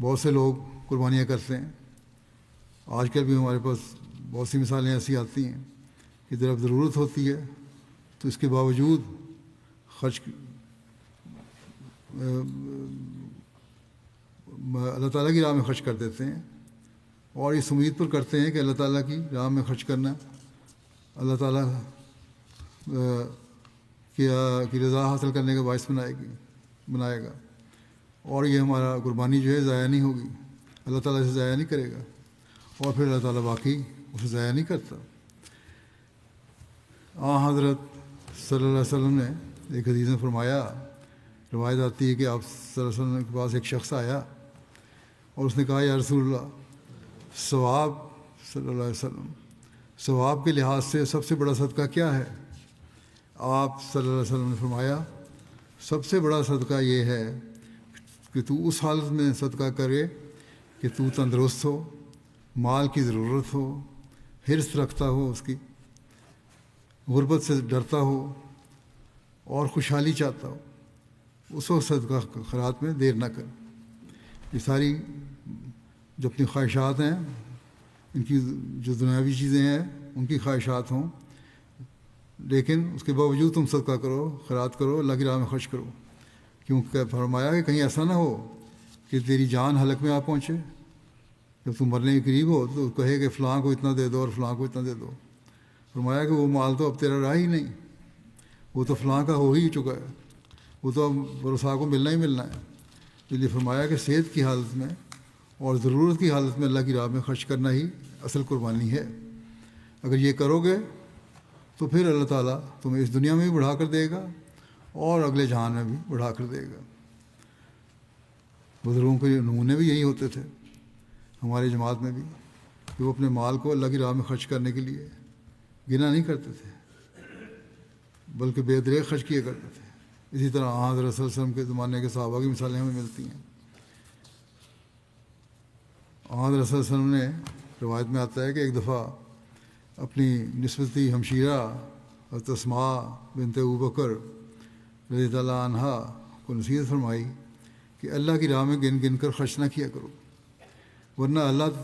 بہت سے لوگ قربانیاں کرتے ہیں، آج کل بھی ہمارے پاس بہت سی مثالیں ایسی آتی ہیں کہ جب ضرورت ہوتی ہے تو اس کے باوجود خرچ اللہ تعالیٰ کی راہ میں خرچ کر دیتے ہیں، اور اس امید پر کرتے ہیں کہ اللہ تعالیٰ کی راہ میں خرچ کرنا اللہ تعالیٰ کی رضا حاصل کرنے کا باعث بنائے گا، اور یہ ہمارا قربانی جو ہے ضائع نہیں ہوگی، اللہ تعالیٰ اسے ضائع نہیں کرے گا، اور پھر اللہ تعالیٰ واقعی اسے ضائع نہیں کرتا۔ حضرت صلی اللہ علیہ وسلم نے ایک حدیث میں فرمایا، روایت آتی ہے کہ آپ صلی اللہ علیہ وسلم کے پاس ایک شخص آیا اور اس نے کہا یا رسول اللہ، ثواب صلی اللہ علیہ وسلم ثواب کے لحاظ سے سب سے بڑا صدقہ کیا ہے؟ آپ صلی اللہ علیہ وسلم نے فرمایا، سب سے بڑا صدقہ یہ ہے کہ تو اس حالت میں صدقہ کرے کہ تو تندرست ہو، مال کی ضرورت ہو، حرص رکھتا ہو، اس کی غربت سے ڈرتا ہو اور خوشحالی چاہتا ہو، اس وقت صدقہ خیرات میں دیر نہ کر۔ یہ ساری جو اپنی خواہشات ہیں، ان کی جو دنیاوی چیزیں ہیں ان کی خواہشات ہوں، لیکن اس کے باوجود تم صدقہ کرو، خیرات کرو، اللہ کی راہ میں خرچ کرو، کیونکہ فرمایا کہ کہیں ایسا نہ ہو کہ تیری جان ہلک میں آ پہنچے، جب تم مرنے کے قریب ہو تو کہے کہ فلاں کو اتنا دے دو اور فلاں کو اتنا دے دو۔ فرمایا کہ وہ مال تو اب تیرا رہا ہی نہیں، وہ تو فلاں کا ہو ہی چکا ہے، وہ تو اب ورثاء کو ملنا ہی ملنا ہے۔ اس لیے فرمایا کہ صحت کی حالت میں اور ضرورت کی حالت میں اللہ کی راہ میں خرچ کرنا ہی اصل قربانی ہے۔ اگر یہ کرو گے تو پھر اللہ تعالیٰ تمہیں اس دنیا میں بھی بڑھا کر دے گا اور اگلے جہان میں بھی بڑھا کر دے گا۔ بزرگوں کے نمونے بھی یہی ہوتے تھے ہماری جماعت میں بھی، کہ وہ اپنے مال کو اللہ کی راہ میں خرچ کرنے کے لیے گنا نہیں کرتے تھے، بلکہ بے دریغ خرچ کیا کرتے تھے۔ اسی طرح حضرت صلی اللہ علیہ وسلم کے زمانے کے صحابہ کی مثالیں ہمیں ملتی ہیں۔ حضرت صلی اللہ علیہ وسلم نے روایت میں آتا ہے کہ ایک دفعہ اپنی نسبتی ہمشیرہ حضرت اسماء بنت ابوبکر رضی اللہ عنہا کو نصیحت فرمائی کہ اللہ کی راہ میں گن گن کر خرچ نہ کیا کرو، ورنہ اللہ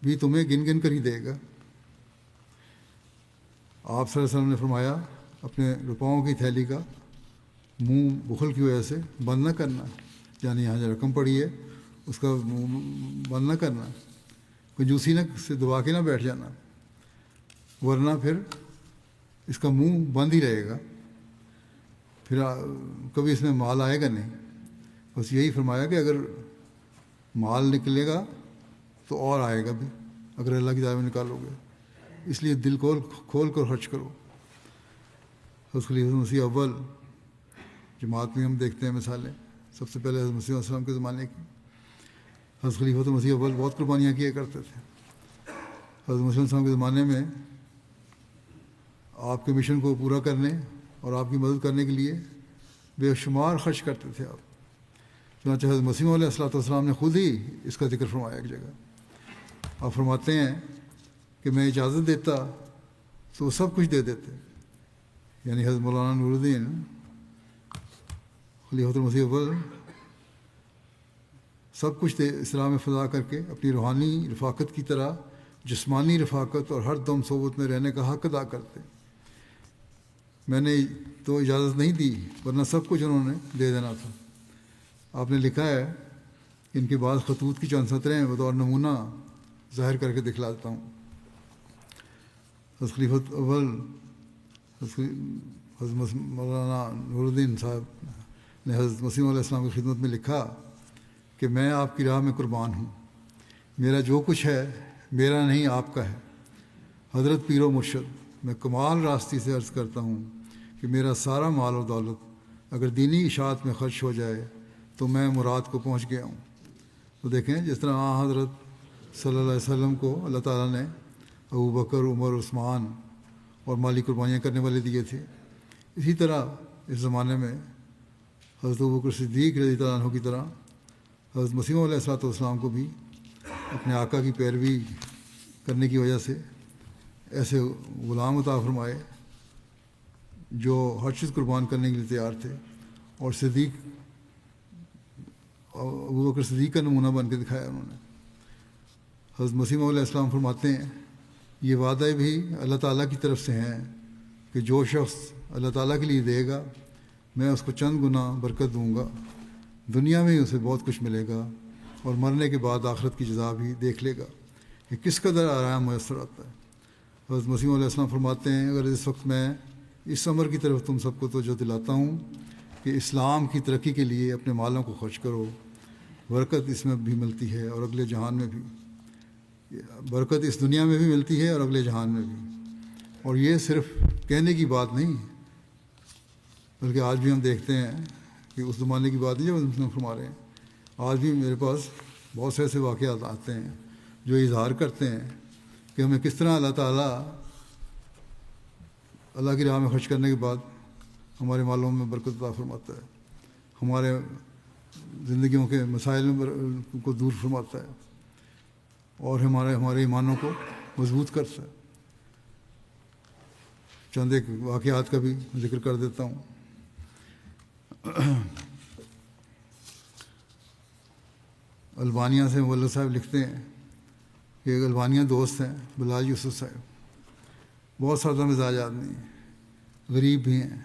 بھی تمہیں گن گن کر ہی دے گا۔ آپ صلی اللہ علیہ وسلم نے فرمایا، اپنے روپاؤں کی تھیلی کا منہ بخل کی وجہ سے بند نہ کرنا، یعنی یہاں جو رقم پڑی ہے اس کا منہ بند نہ کرنا، کنجوسی سے دبا کے نہ بیٹھ جانا، ورنہ پھر اس کا منہ بند ہی رہے گا، پھر کبھی اس میں مال آئے گا نہیں۔ بس یہی فرمایا کہ اگر مال نکلے گا تو اور آئے گا بھی، اگر اللہ کی راہ میں نکالو گے، اس لیے دل کھول کر خرچ کرو۔ حضرت خلیفۃ مسیح اول جماعت میں ہم دیکھتے ہیں مثالیں، سب سے پہلے حضرت مسیح علیہ السلام کے زمانے کی۔ حضرت خلیفۃ مسیح اول بہت قربانیاں کیا کرتے تھے۔ حضرت مسیح علیہ السلام کے زمانے میں آپ کے مشن کو پورا کرنے اور آپ کی مدد کرنے کے لیے بے شمار خرچ کرتے تھے آپ۔ چنانچہ حضرت مسیح علیہ السلام نے خود ہی اس کا ذکر فرمایا ایک جگہ۔ آپ فرماتے ہیں کہ میں اجازت دیتا تو وہ سب کچھ دے دیتے، یعنی حضرت مولانا نور الدین خلیفۃ المسیح اول سب کچھ اسلام میں فضا کر کے اپنی روحانی رفاقت کی طرح جسمانی رفاقت اور ہر دم صحبت میں رہنے کا حق ادا کرتے۔ میں نے تو اجازت نہیں دی، ورنہ سب کچھ انہوں نے دے دینا تھا۔ آپ نے لکھا ہے کہ ان کے بعض خطوط کی چند سطریں بطور نمونہ ظاہر کر کے دکھلا دیتا ہوں۔ حضرت خلیفۃ اول حضرت مولانا نور الدین صاحب نے حضرت مسیح علیہ السلام کی خدمت میں لکھا کہ میں آپ کی راہ میں قربان ہوں، میرا جو کچھ ہے میرا نہیں آپ کا ہے۔ حضرت پیر و مرشد، میں کمال راستی سے عرض کرتا ہوں کہ میرا سارا مال و دولت اگر دینی اشاعت میں خرچ ہو جائے تو میں مراد کو پہنچ گیا ہوں۔ تو دیکھیں جس طرح حضرت صلی اللہ علیہ وسلم کو اللہ تعالیٰ نے ابو بکر، عمر، عثمان اور مالی قربانیاں کرنے والے دیے تھے، اسی طرح اس زمانے میں حضرت ابوبکر صدیق رضی اللہ عنہ کی طرح حضرت مسیح علیہ الصلوۃ والسلام کو بھی اپنے آقا کی پیروی کرنے کی وجہ سے ایسے غلام عطا فرمائے جو ہر چیز قربان کرنے کے لیے تیار تھے، اور ابوبکر صدیق کا نمونہ بن کے دکھایا انہوں نے۔ حضرت مسیح علیہ السلام فرماتے ہیں یہ وعدے بھی اللہ تعالیٰ کی طرف سے ہیں کہ جو شخص اللہ تعالیٰ کے لیے دے گا میں اس کو چند گنا برکت دوں گا، دنیا میں ہی اسے بہت کچھ ملے گا اور مرنے کے بعد آخرت کی جزا بھی دیکھ لے گا کہ کس قدر آرام میسر آتا ہے۔ حضرت مسیح علیہ السلام فرماتے ہیں اگر اس وقت میں اس امر کی طرف تم سب کو توجہ دلاتا ہوں کہ اسلام کی ترقی کے لیے اپنے مالوں کو خرچ کرو، برکت اس میں بھی ملتی ہے اور اگلے جہان میں بھی، برکت اس دنیا میں بھی ملتی ہے اور اگلے جہان میں بھی۔ اور یہ صرف کہنے کی بات نہیں بلکہ آج بھی ہم دیکھتے ہیں کہ اس زمانے کی بات نہیں جو ہم فرما رہے ہیں، آج بھی میرے پاس بہت سے ایسے واقعات آتے ہیں جو اظہار کرتے ہیں کہ ہمیں کس طرح اللہ تعالیٰ اللہ کی راہ میں خرچ کرنے کے بعد ہمارے مالوں میں برکت عطا فرماتا ہے، ہمارے زندگیوں کے مسائل میں کو دور فرماتا ہے اور ہمارے ایمانوں کو مضبوط کرتا ہے۔ چند ایک واقعات کا بھی ذکر کر دیتا ہوں۔ البانیہ سے مولوی صاحب لکھتے ہیں کہ ایک البانیہ دوست ہیں بلال یوسف صاحب، بہت سادہ مزاج آدمی ہیں، غریب بھی ہیں۔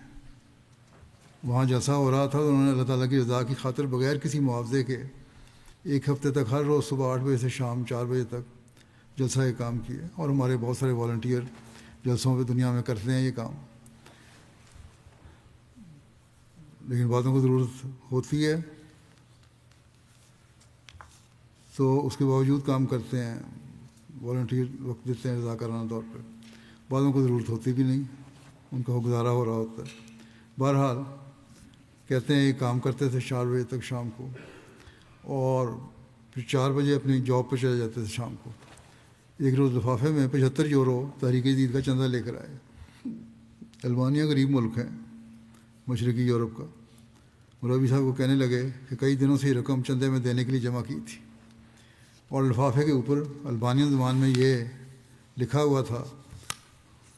وہاں جلسہ ہو رہا تھا تو انہوں نے اللہ تعالیٰ کی رضا کی خاطر بغیر کسی معاوضے کے ایک ہفتے تک ہر روز صبح 8 بجے سے شام 4 بجے تک جلسہ کے کام کیے، اور ہمارے بہت سارے والنٹیئر جلسوں پہ دنیا میں کرتے ہیں یہ کام، لیکن باتوں کو ضرورت ہوتی ہے تو اس کے باوجود کام کرتے ہیں، والنٹیئر وقت دیتے ہیں رضاکارانہ طور پہ، بعضوں کو ضرورت ہوتی بھی نہیں، ان کا گزارا ہو رہا ہوتا ہے۔ بہرحال کہتے ہیں یہ کام کرتے تھے 4 بجے تک شام کو، اور پھر 4 بجے اپنی جاب پہ چلے جاتے تھے شام کو۔ ایک روز لفافے میں 75 یورو تحریک جدید کا چندہ لے کر آئے۔ البانیہ غریب ملک ہے مشرقی یورپ کا۔ مولوی صاحب کو کہنے لگے کہ کئی دنوں سے یہ رقم چندے میں دینے کے لیے جمع کی تھی، اور لفافے کے اوپر البانیہ زبان میں یہ لکھا ہوا تھا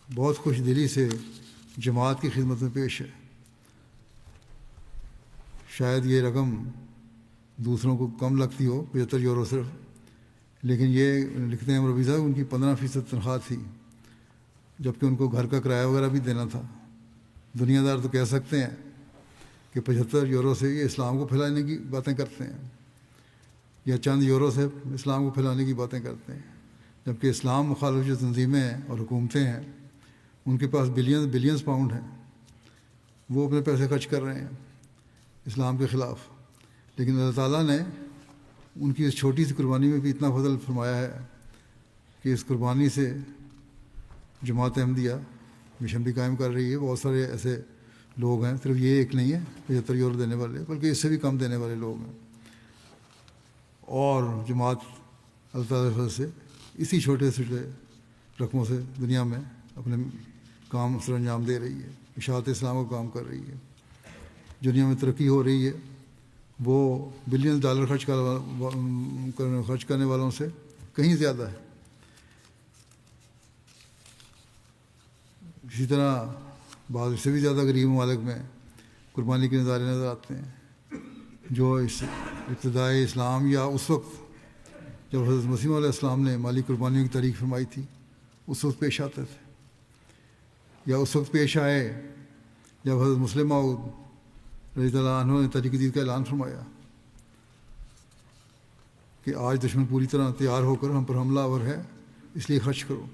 بہت خوش دلی سے جماعت کی خدمت میں پیش ہے۔ شاید یہ رقم دوسروں کو کم لگتی ہو، 75 یورو صرف، لیکن یہ لکھتے ہیں مولوی صاحب ان کی 15% تنخواہ تھی، جبکہ ان کو گھر کا کرایہ وغیرہ بھی دینا تھا۔ دنیا دار تو کہہ سکتے ہیں کہ 75 یورو سے یہ اسلام کو پھیلانے کی باتیں کرتے ہیں، یا چند یورو سے اسلام کو پھیلانے کی باتیں کرتے ہیں، جبکہ اسلام مخالف جو تنظیمیں اور حکومتیں ہیں ان کے پاس بلینز پاؤنڈ ہیں، وہ اپنے پیسے خرچ کر رہے ہیں اسلام کے خلاف، لیکن اللہ تعالیٰ نے ان کی اس چھوٹی سی قربانی میں بھی اتنا فضل فرمایا ہے کہ اس قربانی سے جماعت احمدیہ مشن بھی قائم کر رہی ہے۔ بہت سارے ایسے لوگ ہیں، صرف یہ ایک نہیں ہے 75 یورو دینے والے، بلکہ اس سے بھی کم دینے والے لوگ ہیں، اور جماعت اللہ تعالیٰ سے اسی چھوٹے چھوٹے رقموں سے دنیا میں اپنے کام سر انجام دے رہی ہے، اشاعت اسلام کا کام کر رہی ہے۔ دنیا میں ترقی ہو رہی ہے، وہ بلین ڈالر خرچ کرنے والوں سے کہیں زیادہ ہے۔ اسی طرح بعض سے بھی زیادہ غریب ممالک میں قربانی کے نظارے نظر آتے ہیں جو اس ابتدائی اسلام یا اس وقت جب حضرت مسیح علیہ السلام نے مالی قربانیوں کی تاریخ فرمائی تھی اس وقت پیش آتے تھے، یا اس وقت پیش آئے جب حضرت مسلم موعود رضی اللہ عنہ نے تحریک جدید کا اعلان فرمایا کہ آج دشمن پوری طرح تیار ہو کر ہم پر حملہ آور ہے، اس لیے خرچ کرو،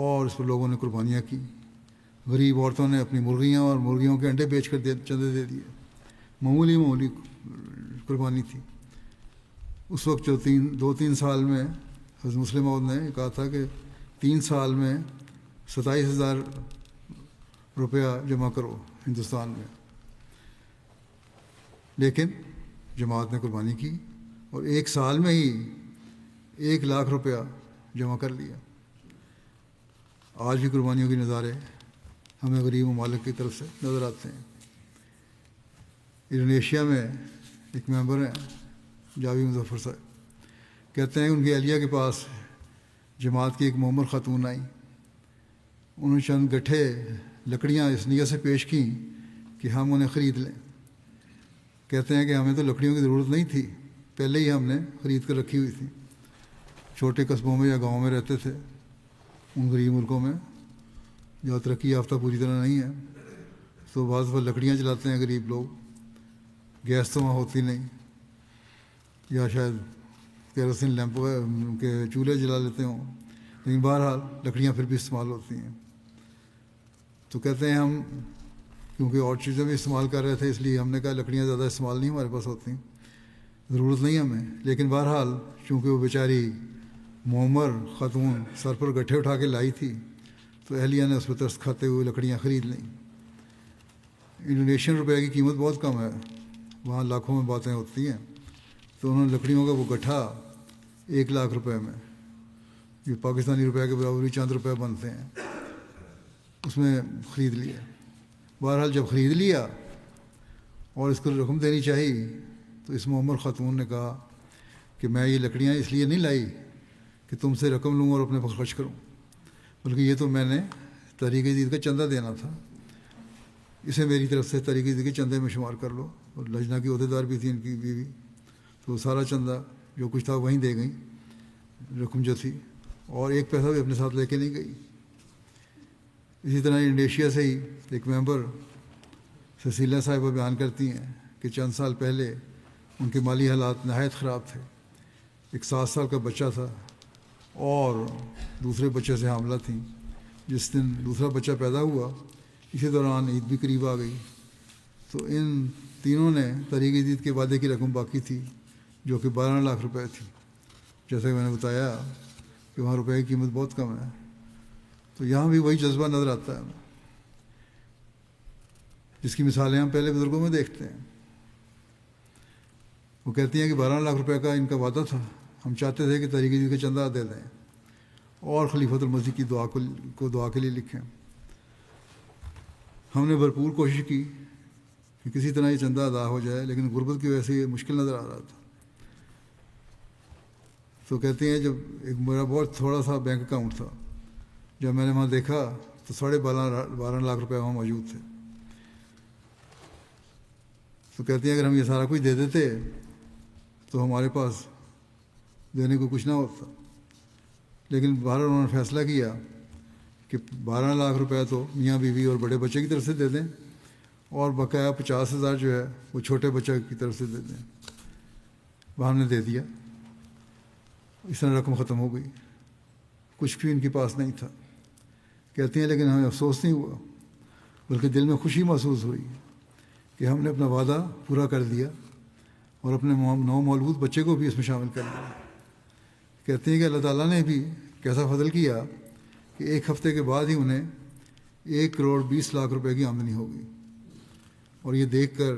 اور اس پر لوگوں نے قربانیاں کی۔ غریب عورتوں نے اپنی مرغیاں اور مرغیوں کے انڈے بیچ کر چندے دے دیے، معمولی قربانی تھی۔ اس وقت جو 2-3 سال میں حضرت مسلم موعود نے کہا تھا کہ 3 سال میں 27,000 روپیہ جمع کرو ہندوستان میں، لیکن جماعت نے قربانی کی اور 1 سال میں ہی 1 لاکھ روپیہ جمع کر لیا۔ آج بھی قربانیوں کے نظارے ہمیں غریب ممالک کی طرف سے نظر آتے ہیں۔ انڈونیشیا میں ایک ممبر ہیں جاوید مظفر صاحب، کہتے ہیں ان کی اہلیہ کے پاس جماعت کی ایک معمر خاتون آئیں، انہوں نے چند گٹھے لکڑیاں اس نیت سے پیش کیں کہ ہم انہیں خرید لیں۔ کہتے ہیں کہ ہمیں تو لکڑیوں کی ضرورت نہیں تھی، پہلے ہی ہم نے خرید کر رکھی ہوئی تھی۔ چھوٹے قصبوں میں یا گاؤں میں رہتے تھے، ان غریب ملکوں میں جو ترقی یافتہ پوری طرح نہیں ہے، تو بعض دفعہ لکڑیاں جلاتے ہیں غریب لوگ، گیس تو وہاں ہوتی نہیں، یا شاید کیروسین لیمپ کے چولہے جلا لیتے ہوں، لیکن بہرحال لکڑیاں پھر بھی استعمال ہوتی ہیں۔ تو کہتے ہیں ہم کیونکہ اور چیزیں بھی استعمال کر رہے تھے، اس لیے ہم نے کہا لکڑیاں زیادہ استعمال نہیں ہمارے پاس ہوتی، ضرورت نہیں ہمیں، لیکن بہرحال چونکہ وہ بیچاری معمر خاتون سر پر گٹھے اٹھا کے لائی تھی، تو اہلیہ نے اس پہ ترس کھاتے ہوئے لکڑیاں خرید لیں۔ انڈونیشین روپے کی قیمت بہت کم ہے، وہاں لاکھوں میں باتیں ہوتی ہیں، تو انہوں نے لکڑیوں کا وہ گٹھا 1 لاکھ روپے میں، جو پاکستانی روپے کے برابر ہی چند روپے بنتے ہیں، اس میں خرید لیا۔ بہرحال جب خرید لیا اور اس کو رقم دینی چاہیے، تو اس معمر خاتون نے کہا کہ میں یہ لکڑیاں اس لیے نہیں لائی کہ تم سے رقم لوں اور اپنے پر خرچ کروں، بلکہ یہ تو میں نے تحریک جدید کا چندہ دینا تھا، اسے میری طرف سے تحریک جدید کے چندے میں شمار کر لو۔ اور لجنہ کی عہدیدار بھی تھی ان کی بیوی، تو سارا چندہ جو کچھ تھا وہیں دے گئیں، رقم جو تھی، اور 1 پیسہ بھی اپنے ساتھ لے کے نہیں گئی۔ اسی طرح انڈونیشیا سے ہی ایک ممبر سسیلیہ صاحبہ بیان کرتی ہیں کہ چند سال پہلے ان کے مالی حالات نہایت خراب تھے، ایک 7 سال کا بچہ تھا اور دوسرے بچے سے حاملہ تھیں۔ جس دن دوسرا بچہ پیدا ہوا، اسی دوران عید بھی قریب آ گئی، تو ان تینوں نے تحریک جدید کے وعدے کی رقم باقی تھی جو کہ 12 لاکھ روپے تھی۔ جیسا کہ میں نے بتایا کہ وہاں روپے کی قیمت بہت کم ہے، تو یہاں بھی وہی جذبہ نظر آتا ہے جس کی مثالیں ہم پہلے بزرگوں میں دیکھتے ہیں۔ وہ کہتی ہیں کہ 12 لاکھ روپے کا ان کا وعدہ تھا، ہم چاہتے تھے کہ تحریک جدید کا چندہ دے دیں اور خلیفۃ المسیح کی دعا کے لیے لکھیں۔ ہم نے بھرپور کوشش کی کہ کسی طرح یہ چندہ ادا ہو جائے، لیکن غربت کی وجہ سے یہ مشکل نظر آ رہا تھا۔ تو کہتے ہیں جب ایک میرا بہت تھوڑا سا بینک اکاؤنٹ تھا، جب میں نے وہاں دیکھا تو 12.5 لاکھ روپے وہاں موجود تھے۔ تو کہتے ہیں اگر ہم یہ سارا کچھ دے دیتے تو ہمارے پاس دینے کو کچھ نہ ہوتا، لیکن بہرحال انہوں نے فیصلہ کیا کہ 12 لاکھ روپے تو میاں بیوی اور بڑے بچے کی طرف سے دے دیں، اور بقایا 50,000 جو ہے وہ چھوٹے بچے کی طرف سے دے دیں۔ وہ ہم نے دے دیا، اس طرح رقم ختم ہو گئی، کچھ بھی ان کے پاس نہیں تھا۔ کہتے ہیں لیکن ہمیں افسوس نہیں ہوا، بلکہ دل میں خوشی محسوس ہوئی کہ ہم نے اپنا وعدہ پورا کر دیا اور اپنے نو مولود بچے کو بھی اس میں شامل کر لیا۔ کہتے ہیں کہ اللہ تعالیٰ نے بھی کیسا فضل کیا کہ 1 ہفتے کے بعد ہی انہیں 1,20,00,000 روپے کی آمدنی ہو گئی، اور یہ دیکھ کر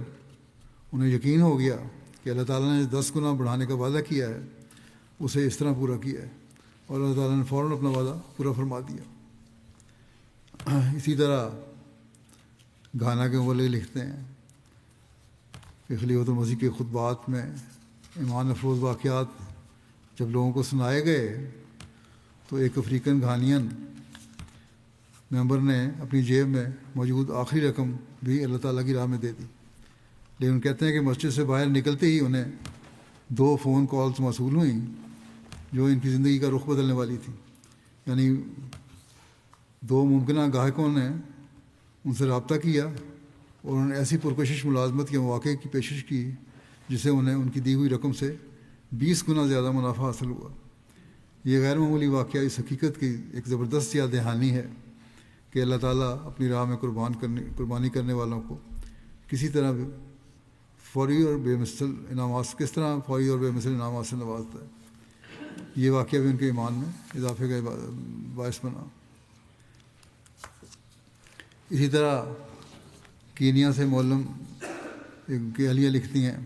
انہیں یقین ہو گیا کہ اللہ تعالیٰ نے 10 گنا بڑھانے کا وعدہ کیا ہے اسے اس طرح پورا کیا ہے، اور اللہ تعالیٰ نے فوراً اپنا وعدہ پورا فرما دیا۔ اسی طرح گھانا کے مولے لکھتے ہیں کہ خلیفۃ المسیح کے خطبات میں ایمان افروز واقعات جب لوگوں کو سنائے گئے تو ایک افریقن گھانین ممبر نے اپنی جیب میں موجود آخری رقم بھی اللہ تعالیٰ کی راہ میں دے دی، لیکن کہتے ہیں کہ مسجد سے باہر نکلتے ہی انہیں 2 فون کالز موصول ہوئیں جو ان کی زندگی کا رخ بدلنے والی تھی۔ یعنی 2 ممکنہ گاہکوں نے ان سے رابطہ کیا اور انہوں نے ایسی پرکشش ملازمت کے مواقع کی پیشکش کی جسے انہیں ان کی دی ہوئی رقم سے 20 گنا زیادہ منافع حاصل ہوا۔ یہ غیر معمولی واقعہ اس حقیقت کی ایک زبردست یاد دہانی ہے کہ اللہ تعالیٰ اپنی راہ میں قربانی کرنے والوں کو کسی طرح فوری اور بے مثل انعامات سے نوازتا ہے۔ یہ واقعہ بھی ان کے ایمان میں اضافے کا باعث بنا۔ اسی طرح کینیا سے معلم کی اہلیہ لکھتی ہیں،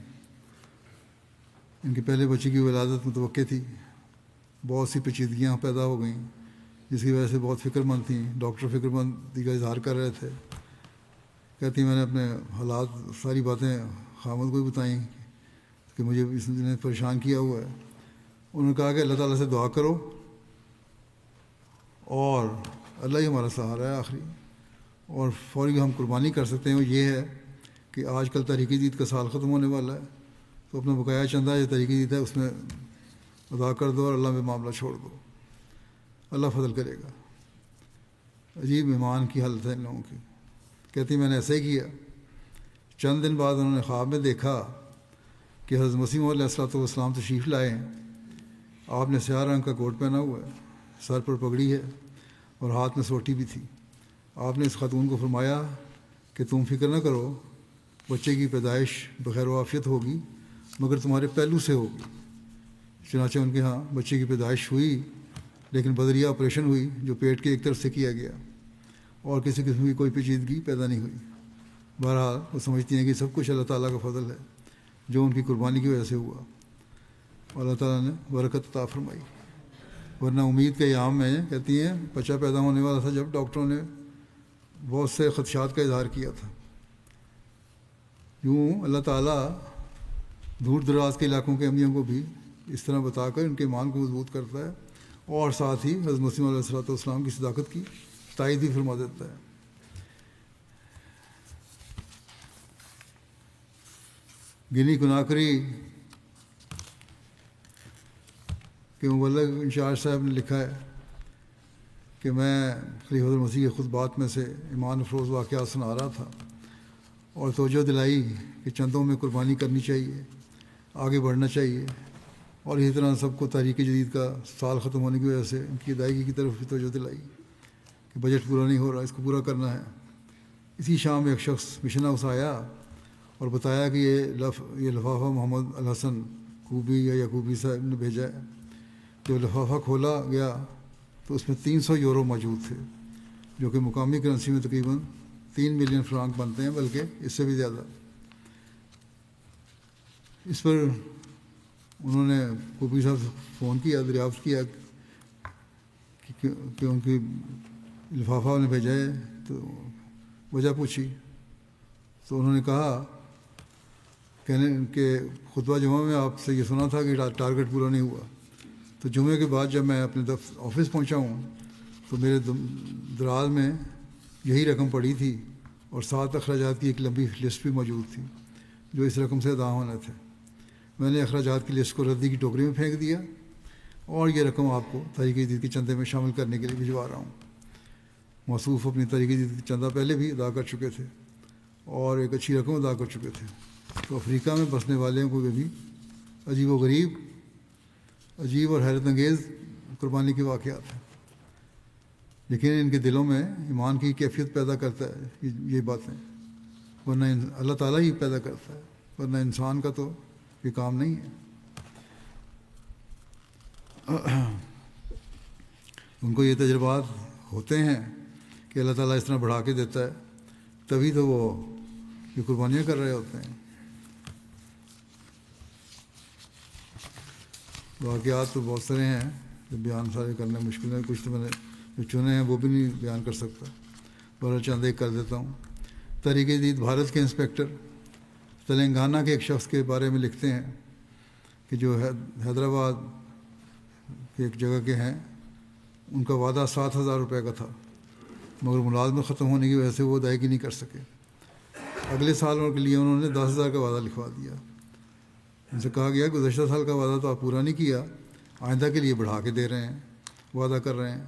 ان کے پہلے بچے کی ولادت متوقع تھی، بہت سی پیچیدگیاں پیدا ہو گئیں جس کی وجہ سے بہت فکر مند تھیں، ڈاکٹر فکر مندی کا اظہار کر رہے تھے۔ کہتی میں نے اپنے حالات ساری باتیں خامد کو ہی بتائیں کہ مجھے اس نے پریشان کیا ہوا ہے۔ انہوں نے کہا کہ اللہ تعالیٰ سے دعا کرو اور اللہ ہی ہمارا سہارا ہے آخری، اور فوری ہم قربانی کر سکتے ہیں۔ وہ یہ ہے کہ آج کل تحریک جدید کا سال ختم ہونے والا ہے، تو اپنا بقایا چندہ جو تحریک جدید ہے اس میں ادا کر دو اور اللہ میں معاملہ چھوڑ دو، اللہ فضل کرے گا۔ عجیب ایمان کی حالت ہے ان لوگوں کی۔ کہتی میں نے ایسا ہی کیا۔ چند دن بعد انہوں نے خواب میں دیکھا کہ حضرت مسیح موعود علیہ الصلوۃ والسلام تشریف لائے ہیں۔ آپ نے سیاہ رنگ کا کوٹ پہنا ہوا ہے، سر پر پگڑی ہے اور ہاتھ میں سوٹی بھی تھی۔ آپ نے اس خاتون کو فرمایا کہ تم فکر نہ کرو، بچے کی پیدائش بخیر و عافیت ہوگی، مگر تمہارے پہلو سے ہوگی۔ چنانچہ ان کے ہاں بچے کی پیدائش ہوئی، لیکن بدریہ آپریشن ہوئی جو پیٹ کے ایک طرف سے کیا گیا، اور کسی قسم کی کوئی پیچیدگی پیدا نہیں ہوئی۔ بہرحال وہ سمجھتی ہیں کہ سب کچھ اللہ تعالیٰ کا فضل ہے جو ان کی قربانی کی وجہ سے ہوا، اور اللہ تعالیٰ نے برکت عطا فرمائی۔ ورنہ امید کے ایام میں کہتی ہیں بچہ پیدا ہونے والا تھا جب ڈاکٹروں نے بہت سے خدشات کا اظہار کیا تھا۔ یوں اللہ تعالیٰ دور دراز کے علاقوں کے امیوں کو بھی اس طرح بتا کر ان کے ایمان کو مضبوط کرتا ہے، اور ساتھ ہی حضرت مسیح علیہ الصلوۃ والسلام کی صداقت کی تائید بھی فرما دیتا ہے۔ گنی کناکری کے مبلغ انچارج صاحب نے لکھا ہے کہ میں خلیفۃ المسیح کے خطبات میں سے ایمان افروز واقعات سنا رہا تھا اور توجہ دلائی کہ چندوں میں قربانی کرنی چاہیے، آگے بڑھنا چاہیے، اور اسی طرح سب کو تحریک جدید کا سال ختم ہونے کی وجہ سے ان کی ادائیگی کی طرف بھی توجہ دلائی کہ بجٹ پورا نہیں ہو رہا، اس کو پورا کرنا ہے۔ اسی شام ایک شخص مشن ہاؤس آیا اور بتایا کہ یہ لفافہ محمد الحسن کوبی یا یعقوبی صاحب نے بھیجا ہے۔ جب لفافہ کھولا گیا تو اس میں 300 یورو موجود تھے، جو کہ مقامی کرنسی میں تقریباً 3 ملین فرانک بنتے ہیں، بلکہ اس سے بھی زیادہ۔ اس پر انہوں نے کوبی صاحب سے فون کیا، دریافت کیا کہ ان کی لفافہ نے بھیجا ہے، تو وجہ پوچھی تو انہوں نے کہا کہ خطبہ جمعہ میں آپ سے یہ سنا تھا کہ ٹارگٹ پورا نہیں ہوا۔ تو جمعے کے بعد جب میں اپنے آفس پہنچا ہوں تو میرے دراز میں یہی رقم پڑی تھی اور 7 اخراجات کی ایک لمبی لسٹ بھی موجود تھی جو اس رقم سے ادا ہونا تھے۔ میں نے اخراجات کی لسٹ کو ردی کی ٹوکری میں پھینک دیا اور یہ رقم آپ کو تحریک جدید کے چندے میں شامل کرنے کے لیے بھجوا رہا ہوں۔ موصوف اپنی تحریک جدید کا چندہ پہلے بھی ادا کر چکے تھے اور ایک اچھی رقم ادا کر چکے تھے، تو افریقہ میں بسنے والوں کو بھی عجیب اور حیرت انگیز قربانی کے واقعات ہیں، لیکن ان کے دلوں میں ایمان کی کیفیت پیدا کرتا ہے یہ باتیں، ورنہ اللہ تعالیٰ ہی پیدا کرتا ہے، ورنہ انسان کا تو یہ کام نہیں ہے۔ ان کو یہ تجربات ہوتے ہیں کہ اللہ تعالیٰ اس طرح بڑھا کے دیتا ہے، تبھی تو وہ یہ قربانیاں کر رہے ہوتے ہیں۔ واقعات تو بہت سارے ہیں، جو بیان سارے کرنا مشکل ہے، کچھ تو میں نے جو چنے ہیں وہ بھی نہیں بیان کر سکتا، پر چند ایک کر دیتا ہوں۔ تحریک جدید بھارت کے انسپیکٹر تلنگانہ کے ایک شخص کے بارے میں لکھتے ہیں کہ جو حیدرآباد کے ایک جگہ کے ہیں، ان کا وعدہ 7,000 روپے کا تھا، مگر ملازمت ختم ہونے کی وجہ سے وہ ادائیگی نہیں کر سکے۔ اگلے سالوں کے لیے انہوں نے 10,000 کا وعدہ لکھوا دیا۔ ان سے کہا گیا گزشتہ سال کا وعدہ تو آپ پورا نہیں کیا، آئندہ کے لیے بڑھا کے دے رہے ہیں، وعدہ کر رہے ہیں۔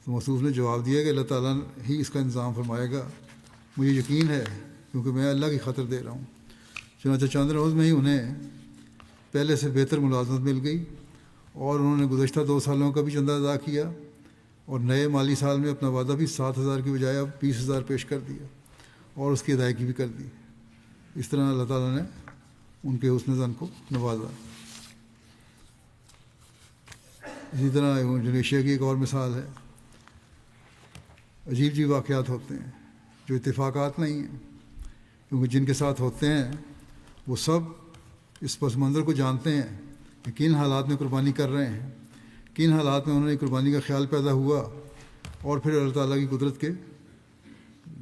تو موصوف نے جواب دیا کہ اللہ تعالیٰ ہی اس کا انتظام فرمائے گا، مجھے یقین ہے کیونکہ میں اللہ کی خاطر دے رہا ہوں۔ چنانچہ چند روز میں ہی انہیں پہلے سے بہتر ملازمت مل گئی اور انہوں نے گزشتہ 2 سالوں کا بھی چندہ ادا کیا اور نئے مالی سال میں اپنا وعدہ بھی 7,000 کی بجائے اب 20,000 پیش کر دیا اور اس کی ادائیگی بھی کر دی۔ اس طرح اللہ تعالیٰ نے ان کے حسن ظن کو نوازا۔ اسی طرح انڈونیشیا کی ایک اور مثال ہے۔ عجیب واقعات ہوتے ہیں۔ جو اتفاقات نہیں ہیں، کیونکہ جن کے ساتھ ہوتے ہیں وہ سب اس پس منظر کو جانتے ہیں کہ کن حالات میں قربانی کر رہے ہیں، کن حالات میں انہوں نے قربانی کا خیال پیدا ہوا، اور پھر اللہ تعالیٰ کی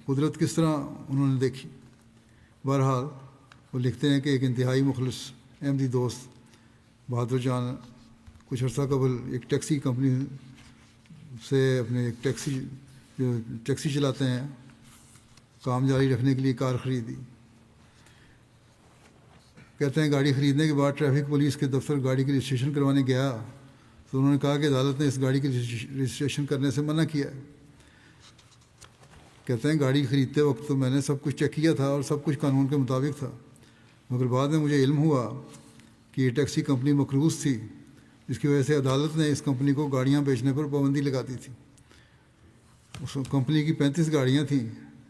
قدرت کس طرح انہوں نے دیکھی۔ بہرحال وہ لکھتے ہیں کہ ایک انتہائی مخلص احمدی دوست بہادر جان کچھ عرصہ قبل ایک ٹیکسی کمپنی سے اپنے ایک ٹیکسی چلاتے ہیں کام جاری رکھنے کے لیے کار خریدی۔ کہتے ہیں گاڑی خریدنے کے بعد ٹریفک پولیس کے دفتر گاڑی کی رجسٹریشن کروانے گیا تو انہوں نے کہا کہ عدالت نے اس گاڑی کی رجسٹریشن کرنے سے منع کیا ہے۔ کہتے ہیں گاڑی خریدتے وقت تو میں نے سب کچھ چیک کیا تھا اور سب کچھ قانون کے مطابق تھا، مگر بعد میں مجھے علم ہوا کہ یہ ٹیکسی کمپنی مقروض تھی، جس کی وجہ سے عدالت نے اس کمپنی کو گاڑیاں بیچنے پر پابندی لگا دی تھی۔ اس کمپنی کی 35 گاڑیاں تھیں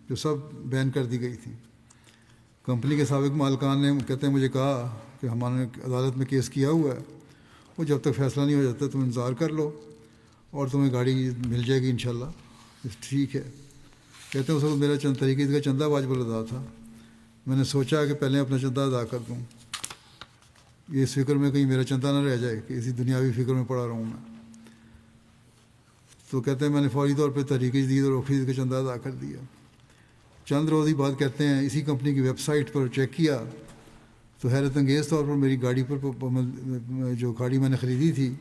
جو سب بین کر دی گئی تھیں۔ کمپنی کے سابق مالکان نے کہتے ہیں مجھے کہا کہ ہمارے عدالت میں کیس کیا ہوا ہے، وہ جب تک فیصلہ نہیں ہو جاتا تم انتظار کر لو اور تمہیں گاڑی مل جائے گی انشاءاللہ۔ ٹھیک ہے۔ کہتے ہیں اس وقت میرا چند طریقے کا چندہ واجب الادا تھا، میں نے سوچا کہ پہلے اپنا چندہ ادا کر دوں، یہ اس فکر میں کہیں میرا چندہ نہ رہ جائے کہ اسی دنیاوی فکر میں پڑا رہوں میں۔ تو کہتے ہیں میں نے فوری طور پہ تحریک جدید اور وفید کا چندہ ادا کر دیا۔ چند روز ہی بعد کہتے ہیں اسی کمپنی کی ویب سائٹ پر چیک کیا تو حیرت انگیز طور پر میری گاڑی پر جو گاڑی میں نے خریدی تھی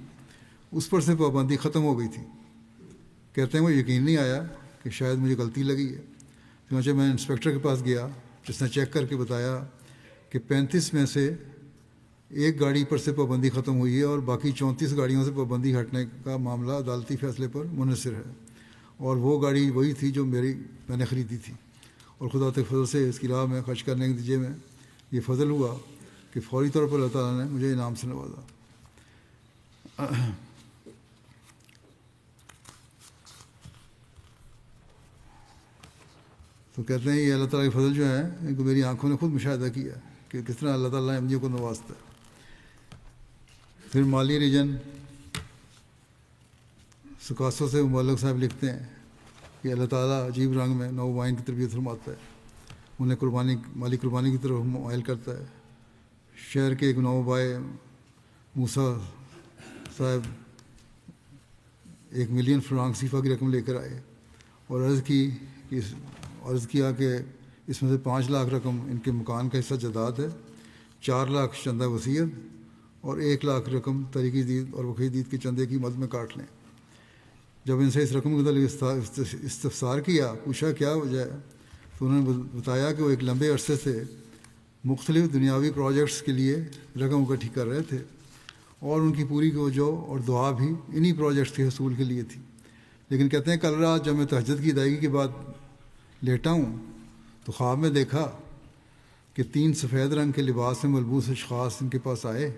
اس پر سے پابندی ختم ہو گئی تھی۔ کہتے ہیں وہ یقین نہیں آیا کہ شاید مجھے غلطی لگی ہے، چنانچہ میں انسپیکٹر کے پاس گیا جس نے چیک کر کے بتایا کہ 35 میں سے ایک گاڑی پر سے پابندی ختم ہوئی ہے اور باقی 34 گاڑیوں سے پابندی ہٹنے کا معاملہ عدالتی فیصلے پر منحصر ہے، اور وہ گاڑی وہی تھی جو میں نے خریدی تھی، اور خدا کے فضل سے اس کی راہ میں خرچ کرنے کے نتیجے میں یہ فضل ہوا کہ فوری طور پر اللہ تعالیٰ نے مجھے انعام سے نوازا۔ تو کہتے ہیں یہ اللہ تعالیٰ کے فضل جو ہیں ان کو میری آنکھوں نے خود مشاہدہ کیا کہ کس طرح اللہ تعالیٰ احمدیوں کو نوازتا ہے۔ پھر مالی ریجن سکاسو سے مبلغ صاحب لکھتے ہیں کہ اللہ تعالیٰ عجیب رنگ میں نوآبائین کی تربیت فرماتا ہے، انہیں مالی قربانی کی طرف مائل کرتا ہے۔ شہر کے ایک نوآبائے موسیٰ صاحب 1 ملین فرانک صیفہ کی رقم لے کر آئے اور عرض کیا کہ اس میں سے 5 لاکھ رقم ان کے مکان کا حصہ جائیداد ہے، 4 لاکھ چندہ وصیت اور 1 لاکھ رقم تحریک جدید اور وفید جدید کے چندے کی مد میں کاٹ لیں۔ جب ان سے اس رقم کے متعلق استفسار کیا، پوچھا کیا وجہ ہے، تو انہوں نے بتایا کہ وہ ایک لمبے عرصے سے مختلف دنیاوی پروجیکٹس کے لیے رقم اکٹھی کر رہے تھے اور ان کی پوری توجہ اور دعا بھی انہی پروجیکٹس کے حصول کے لیے تھی۔ لیکن کہتے ہیں کل رات جب میں تہجد کی ادائیگی کے بعد لیٹا ہوں تو خواب میں دیکھا کہ 3 سفید رنگ کے لباس میں ملبوس اشخاص ان کے پاس آئے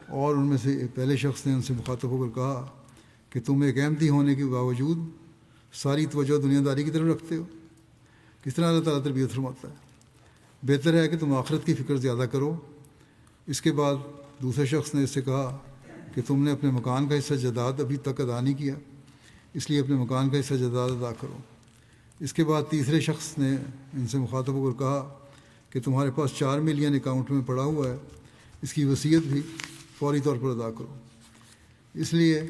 اور ان میں سے پہلے شخص نے ان سے مخاطب ہو کر کہا کہ تم ایک احمدی ہونے کے باوجود ساری توجہ دنیا داری کی طرف رکھتے ہو۔ کس طرح اللہ تعالیٰ تربیت فرماتا ہے۔ بہتر ہے کہ تم آخرت کی فکر زیادہ کرو۔ اس کے بعد دوسرے شخص نے اس سے کہا کہ تم نے اپنے مکان کا حصہ جائیداد ابھی تک ادا نہیں کیا، اس لیے اپنے مکان کا حصہ جائیداد ادا کرو۔ اس کے بعد تیسرے شخص نے ان سے مخاطب ہو کر کہا کہ تمہارے پاس 4 ملین اکاؤنٹ میں پڑا ہوا ہے، اس کی وصیت بھی فوری طور پر ادا کرو۔ اس لیے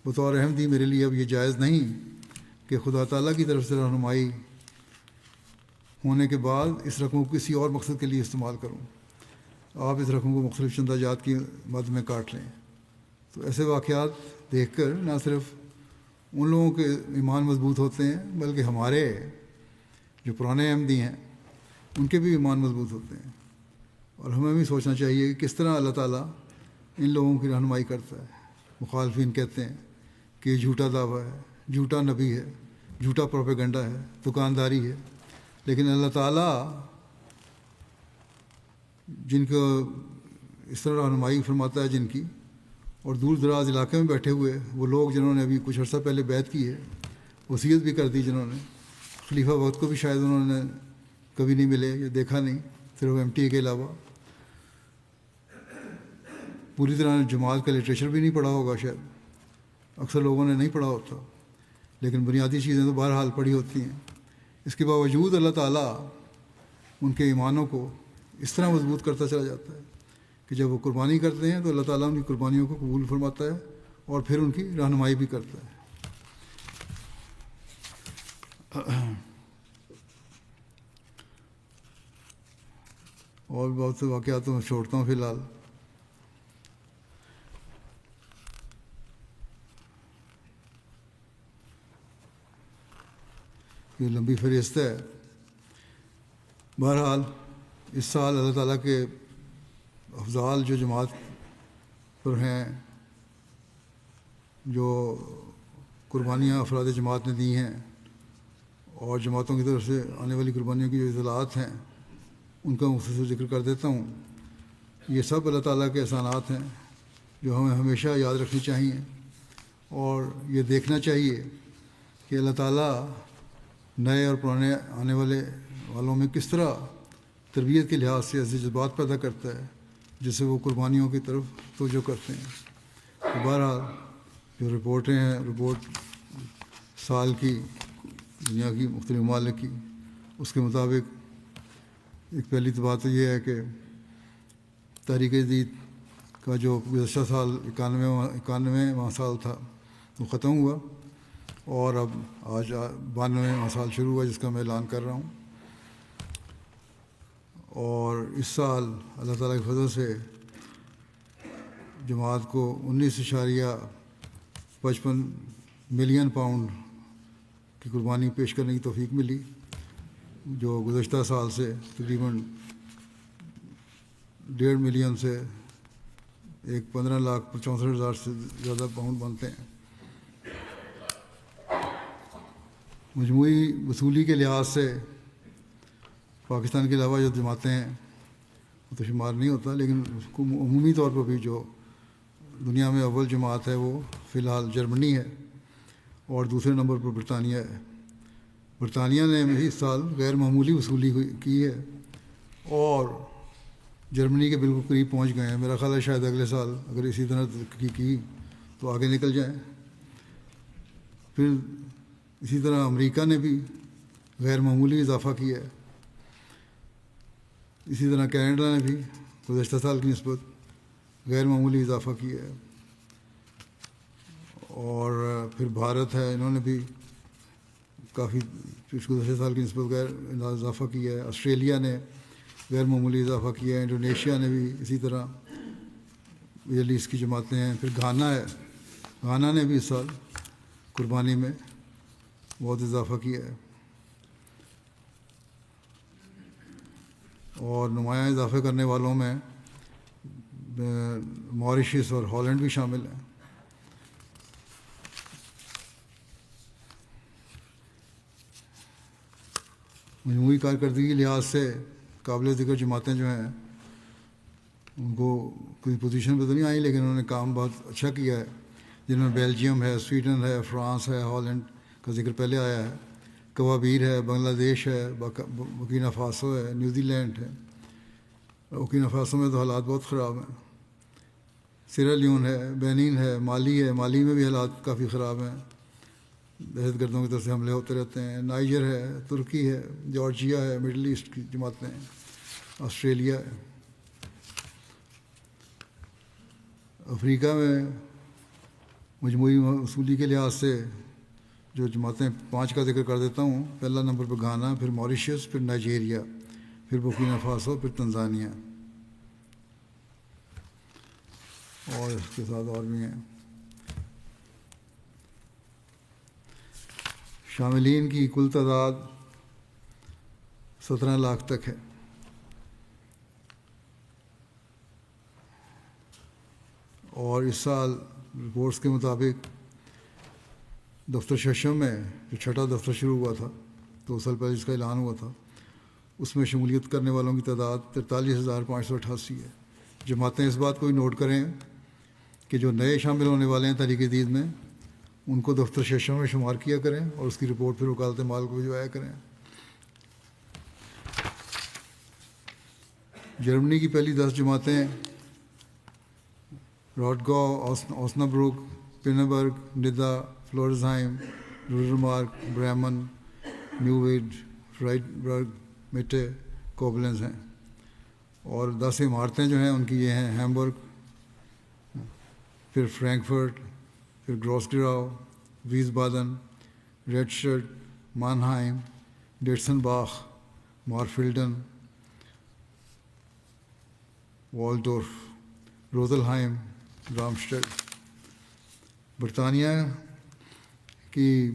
بطور احمدی میرے لیے اب یہ جائز نہیں کہ خدا تعالیٰ کی طرف سے رہنمائی ہونے کے بعد اس رقم کو کسی اور مقصد کے لیے استعمال کروں۔ آپ اس رقم کو مختلف چندہ جات کی مد میں کاٹ لیں۔ تو ایسے واقعات دیکھ کر نہ صرف ان لوگوں کے ایمان مضبوط ہوتے ہیں بلکہ ہمارے جو پرانے احمدی ہیں ان کے بھی ایمان مضبوط ہوتے ہیں، اور ہمیں بھی سوچنا چاہیے کہ کس طرح اللہ تعالیٰ ان لوگوں کی رہنمائی کرتا ہے۔ مخالفین کہتے ہیں کہ یہ جھوٹا دعویٰ ہے، جھوٹا نبی ہے، جھوٹا پروپیگنڈا ہے، دکانداری ہے، لیکن اللہ تعالیٰ جن کو اس طرح رہنمائی فرماتا ہے جن کی، اور دور دراز علاقے میں بیٹھے ہوئے وہ لوگ جنہوں نے ابھی کچھ عرصہ پہلے بیعت کی ہے، وصیت بھی کر دی جنہوں نے، خلیفہ وقت کو بھی شاید انہوں نے کبھی نہیں ملے یا دیکھا نہیں صرف MTA کے علاوہ، پوری طرح جماعت کا لٹریچر بھی نہیں پڑھا ہوگا، شاید اکثر لوگوں نے نہیں پڑھا ہوتا، لیکن بنیادی چیزیں تو بہرحال پڑھی ہوتی ہیں۔ اس کے باوجود اللہ تعالیٰ ان کے ایمانوں کو اس طرح مضبوط کرتا چلا جاتا ہے کہ جب وہ قربانی کرتے ہیں تو اللہ تعالیٰ ان کی قربانیوں کو قبول فرماتا ہے اور پھر ان کی رہنمائی بھی کرتا ہے۔ اور بہت سے واقعات میں چھوڑتا ہوں فی الحال۔ یہ لمبی فہرست ہے۔ بہرحال اس سال اللہ تعالیٰ کے افضال جو جماعت پر ہیں، جو قربانیاں افراد جماعت نے دی ہیں اور جماعتوں کی طرف سے آنے والی قربانیوں کی جو اطلاعات ہیں ان کا مختصر ذکر کر دیتا ہوں۔ یہ سب اللہ تعالیٰ کے احسانات ہیں جو ہمیں ہمیشہ یاد رکھنی چاہیے اور یہ دیکھنا چاہیے کہ اللہ تعالیٰ نئے اور پرانے آنے والوں میں کس طرح تربیت کے لحاظ سے ایسے جذبات پیدا کرتا ہے جس سے وہ قربانیوں کی طرف توجہ کرتے ہیں۔ تو بہرحال جو رپورٹیں ہیں، رپورٹ سال کی دنیا کی مختلف ممالک کی، اس کے مطابق ایک پہلی تو بات تو یہ ہے کہ تحریک جدید کا جو گزشتہ سال 91واں سال تھا وہ ختم ہوا اور اب آج 92واں سال شروع ہوا جس کا میں اعلان کر رہا ہوں۔ اور اس سال اللہ تعالیٰ کے فضل سے جماعت کو 19.55 ملین پاؤنڈ کی قربانی پیش کرنے کی توفیق ملی، جو گزشتہ سال سے تقریباً 1.5 ملین سے 15,64,000 سے زیادہ پاؤنڈ بنتے ہیں۔ مجموعی وصولی کے لحاظ سے پاکستان کے علاوہ جو جماعتیں ہیں وہ تو شمار نہیں ہوتا، لیکن عمومی طور پر بھی جو دنیا میں اول جماعت ہے وہ فی الحال جرمنی ہے اور دوسرے نمبر پر برطانیہ ہے۔ برطانیہ نے اس سال غیر معمولی وصولی کی ہے اور جرمنی کے بالکل قریب پہنچ گئے ہیں۔ میرا خیال ہے شاید اگلے سال اگر اسی طرح ترقی کی تو آگے نکل جائیں۔ پھر اسی طرح امریکہ نے بھی غیر معمولی اضافہ کیا ہے، اسی طرح کینیڈا نے بھی گزشتہ سال کی نسبت غیر معمولی اضافہ کیا ہے، اور پھر بھارت ہے، انہوں نے بھی کافی گزشتہ سال کی نسبت غیر اضافہ کیا ہے۔ آسٹریلیا نے غیر معمولی اضافہ کیا ہے، انڈونیشیا نے بھی اسی طرح مڈل ایسٹ کی جماعتیں ہیں۔ پھر گھانا ہے، گھانا نے بھی اس سال قربانی میں بہت اضافہ کیا ہے، اور نمایاں اضافے کرنے والوں میں ماریشس اور ہالینڈ بھی شامل ہیں۔ مجموعی کارکردگی کے لحاظ سے قابل ذکر جماعتیں جو ہیں ان کو کوئی پوزیشن پہ تو نہیں آئی، لیکن انہوں نے کام بہت اچھا کیا ہے، جن میں بیلجیم ہے، سویڈن ہے، فرانس ہے، ہالینڈ کا ذکر پہلے آیا ہے، کوابیر ہے، بنگلہ دیش ہے، بورکینا فاسو ہے، نیوزی لینڈ ہے۔ بورکینا فاسو میں تو حالات بہت خراب ہیں۔ سیرا لیون ہے، بینین ہے، مالی ہے، مالی میں بھی حالات کافی خراب ہیں، دہشت گردوں کی طرف سے حملے ہوتے رہتے ہیں۔ نائجر ہے، ترکی ہے، جارجیا ہے، مڈل ایسٹ کی جماعتیں ہیں، آسٹریلیا ہے۔ افریقہ میں مجموعی وصولی کے لحاظ سے جو جماعتیں 5 کا ذکر کر دیتا ہوں۔ پہلا نمبر پر گھانا، پھر ماریشس، پھر نائجیریا، پھر بورکینا فاسو، پھر تنزانیہ، اور اس کے ساتھ اور بھی ہیں۔ شاملین کی کل تعداد 17 لاکھ تک ہے۔ اور اس سال رپورٹس کے مطابق دفتر ششم میں جو 6واں دفتر شروع ہوا تھا 2 سال پہلے جس کا اعلان ہوا تھا، اس میں شمولیت کرنے والوں کی تعداد 43,588 ہے۔ جماعتیں اس بات کو بھی نوٹ کریں کہ جو نئے شامل ہونے والے ہیں تحریک جدید میں ان کو دفتر ششم میں شمار کیا کریں اور اس کی رپورٹ پھر وکالت مال کو بھجوایا کریں۔ جرمنی کی پہلی 10 جماعتیں راٹگاؤ، اوسنابروک، پنبرگ، ندا، فلورزہائم، رورمارک، بریمن، نیوویڈ، فرائڈبرگ میٹے کوبلنز ہیں، اور 10 عمارتیں جو ہیں ان کی یہ ہیں: ہیمبرگ، پھر فرینکفرٹ، پھر گروسگراؤ، ویزبادن، ریڈشرٹ، مانہائم، ڈیٹسن باخ، مارفلڈن، والڈورف، روزلہائم، رامسٹڈ۔ برطانیہ کی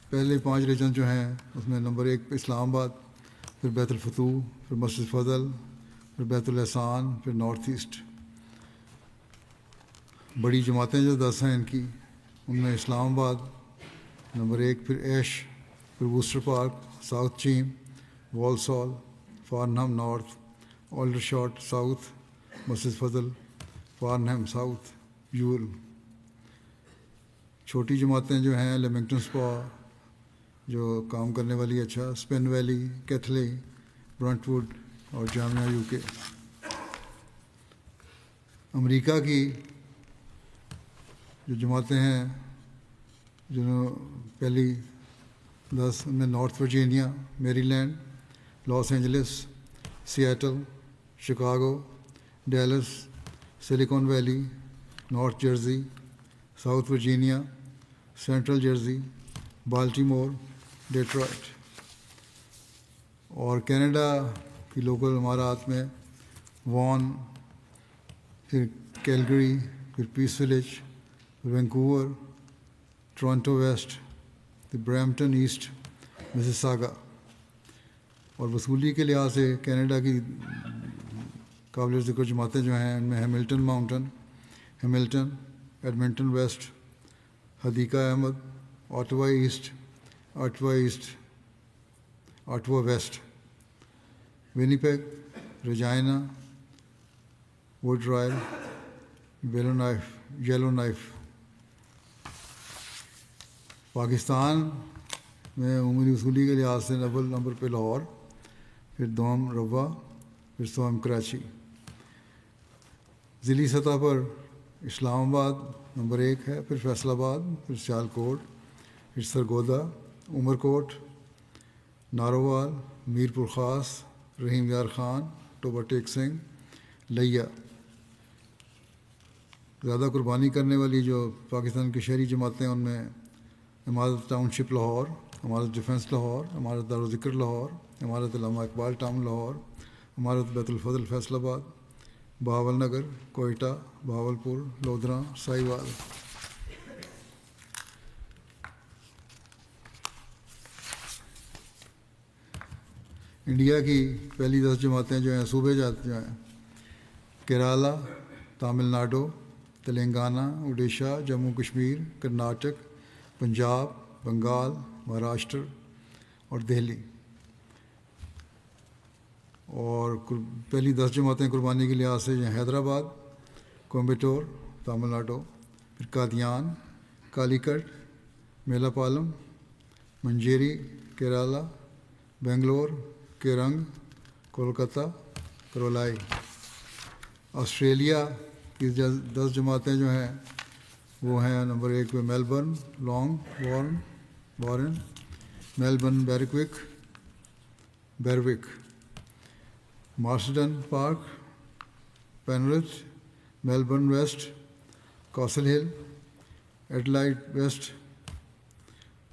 پہلے 5 ریجن جو ہیں اس میں نمبر 1 پہ اسلام آباد، پھر بیت الفتوح، پھر مسجد فضل، پھر بیت الاحسان، پھر نارتھ ایسٹ۔ بڑی جماعتیں جو 10 ہیں ان کی، ان میں اسلام آباد نمبر 1، پھر ایش، پھر Worcester Park, South Cheam, Walsall, Farnham North, Aldershot South, Masjid Fazl, فارنہم south, you'll. چھوٹی جماعتیں جو ہیں لیمنگٹن سپا جو کام کرنے والی، اچھا، اسپین ویلی، کیتھلے، برنٹ ووڈ اور جامعہ یو کے۔ امریکہ کی جو جماعتیں ہیں جنہوں پہلی 10 میں North Virginia, Maryland, Los Angeles, Seattle, Chicago, Dallas, Silicon Valley, North Jersey, South Virginia, Central Jersey, Baltimore, Detroit. اور کینیڈا کی لوکل امارات میں وان، پھر کیلگری، پھر Peace Village, Vancouver, Toronto West, پھر برمپٹن ایسٹ، مسیساگا۔ اور وصولی کے لحاظ سے کینیڈا کی قابل ذکر جماعتیں جو ہیں ان میں Hamilton Mountain, Hamilton, Edmonton West, Hadeeqa Ahmad, Ottawa East, Ottawa East, Ottawa West, Winnipeg, Regina, Wood Royal, Yellowknife. Pakistan میں عمومی وصولی کے لحاظ سے اول نمبر پہ لاہور، پھر دوم روا، پھر سوم کراچی۔ ضلعی سطح پر اسلام آباد نمبر 1 ہے، پھر فیصل آباد، پھر سیالکوٹ، پھر سرگودا، عمرکوٹ، نارووال، میرپور خاص، رحیم یار خان، ٹوبہ ٹیک سنگھ، لیا۔ زیادہ قربانی کرنے والی جو پاکستان کی شہری جماعتیں ان میں امارت ٹاؤن شپ لاہور، امارت ڈیفنس لاہور، امارت دارالذکر لاہور، امارت علامہ اقبال ٹاؤن لاہور، امارت بیت الفضل فیصل آباد، بہاول نگر، کوئٹہ، بہاولپور، لودھراں، ساہیوال۔ انڈیا کی پہلی 10 جماعتیں جو ہیں صوبے جاتے جو ہیں: کیرالا، تامل ناڈو، تلنگانہ، اڈیشہ، جموں کشمیر، کرناٹک، پنجاب، بنگال، مہاراشٹر اور دہلی۔ اور پہلی 10 جماعتیں قربانی کے لحاظ سے حیدرآباد، کوئمبٹور، تامل ناڈو، پھر Qadian, Calicut, Melapalayam, Manjeri, Kerala, Bangalore, Kerang, Kolkata, Karulai. Australia کی 10 جماعتیں جو ہیں وہ ہیں نمبر 1 پہ Melbourne, Langwarrin, Melbourne Berwick, Marsden Park, Penrith, Melbourne West, Castle Hill, Adelaide West,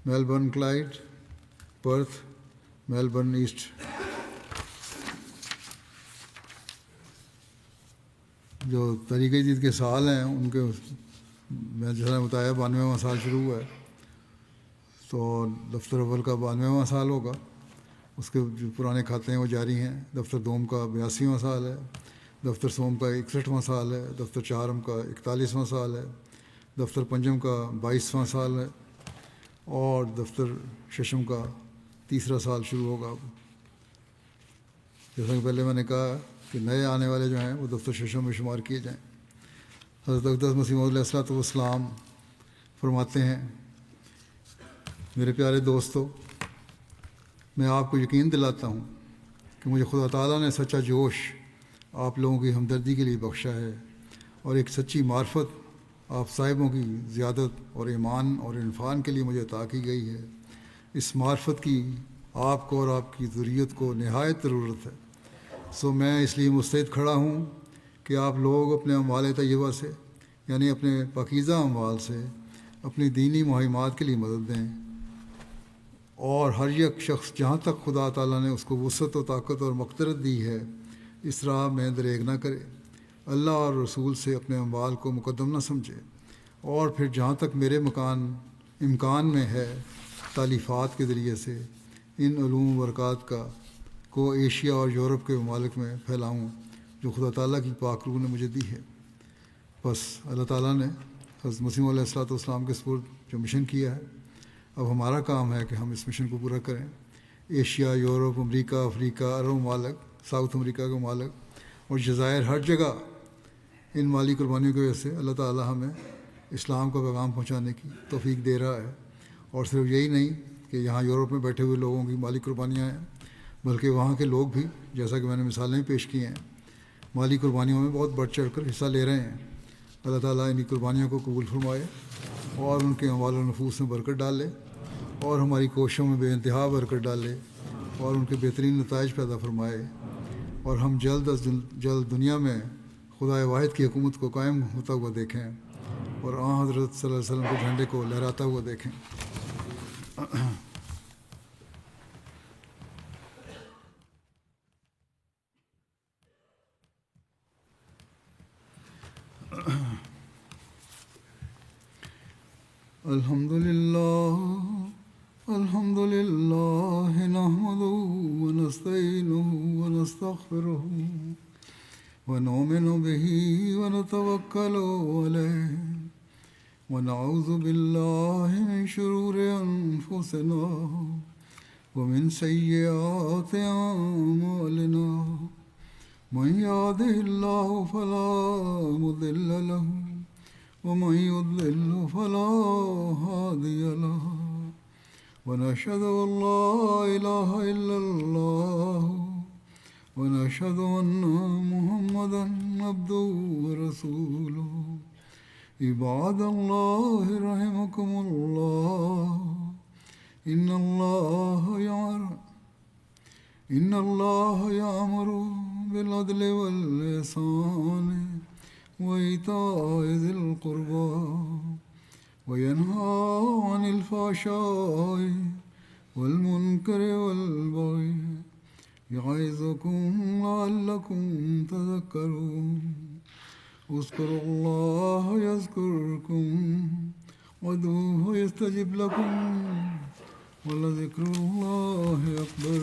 Melbourne Clyde, Perth, Melbourne East. جو تحریک جدید کے سال ہیں ان کے میں جیسا بتایا 92واں سال شروع ہوا ہے، تو دفتر اول کا 92واں سال ہوگا، اس کے جو پرانے کھاتے ہیں وہ جاری ہیں۔ دفتر دوم کا 82واں سال ہے، دفتر سوم کا 61واں سال ہے، دفتر چہارم کا 41واں سال ہے، دفتر پنجم کا 22واں سال ہے، اور دفتر ششم کا 3را سال شروع ہوگا۔ جیسا کہ پہلے میں نے کہا کہ نئے آنے والے جو ہیں وہ دفتر ششم میں شمار کیے جائیں۔ حضرت اقدس مسیح موعود علیہ الصلوۃ والسلام فرماتے ہیں: میرے پیارے دوستو، میں آپ کو یقین دلاتا ہوں کہ مجھے خدا تعالیٰ نے سچا جوش آپ لوگوں کی ہمدردی کے لیے بخشا ہے، اور ایک سچی معرفت آپ صاحبوں کی زیادت اور ایمان اور عرفان کے لیے مجھے عطا کی گئی ہے۔ اس معرفت کی آپ کو اور آپ کی ذریت کو نہایت ضرورت ہے۔ سو میں اس لیے مستعد کھڑا ہوں کہ آپ لوگ اپنے اموال طیبہ سے، یعنی اپنے پاکیزہ اموال سے، اپنی دینی مہمات کے لیے مدد دیں، اور ہر یک شخص جہاں تک خدا تعالیٰ نے اس کو وسعت و طاقت اور مقدرت دی ہے اس راہ میں دریغ نہ کرے، اللہ اور رسول سے اپنے اموال کو مقدم نہ سمجھے، اور پھر جہاں تک میرے امکان میں ہے تالیفات کے ذریعے سے ان علوم و برکات کو ایشیا اور یورپ کے ممالک میں پھیلاؤں جو خدا تعالیٰ کی پاک روح نے مجھے دی ہے۔ بس اللہ تعالیٰ نے حضرت مسیح علیہ والسلام کے سپرد جو مشن کیا ہے، اب ہمارا کام ہے کہ ہم اس مشن کو پورا کریں۔ ایشیا، یورپ، امریکہ، افریقہ، عرب ممالک، ساؤتھ امریکہ کے ممالک اور جزائر، ہر جگہ ان مالی قربانیوں کی وجہ سے اللہ تعالیٰ ہمیں اسلام کا پیغام پہنچانے کی توفیق دے رہا ہے۔ اور صرف یہی نہیں کہ یہاں یورپ میں بیٹھے ہوئے لوگوں کی مالی قربانیاں ہیں، بلکہ وہاں کے لوگ بھی، جیسا کہ میں نے مثالیں پیش کی ہیں، مالی قربانیوں میں بہت بڑھ چڑھ کر حصہ لے رہے ہیں۔ اللہ تعالیٰ انہی قربانیوں کو قبول فرمائے اور ان کے اموال و نفوس میں برکت ڈالے، اور ہماری کوششوں میں بے انتہا برکت ڈالے، اور ان کے بہترین نتائج پیدا فرمائے، اور ہم جلد از جلد دنیا میں خدا واحد کی حکومت کو قائم ہوتا ہوا دیکھیں، اور حضرت صلی اللہ علیہ وسلم کے جھنڈے کو لہراتا ہوا دیکھیں۔ الحمد للہ نحمدہ ونستعینہ ونستغفرہ ونؤمن بہ ونتوکل علیہ ونعوذ باللہ من شرور انفسنا ومن سیئات اعمالنا من یہدہ اللہ فلا مضل لہ ومن يضلل فلا هادي له ونشهد أن لا إله إلا الله ونشهد أن محمدا عبده ورسوله عباد الله رحمكم الله إن الله يأمر بالعدل والإحسان وإيتاء ذي القربى وينهى عن الفحشاء والمنكر والبغي يعظكم لعلكم تذكرون اذكروا الله يذكركم وادعوه يستجب لكم ولذكر الله أكبر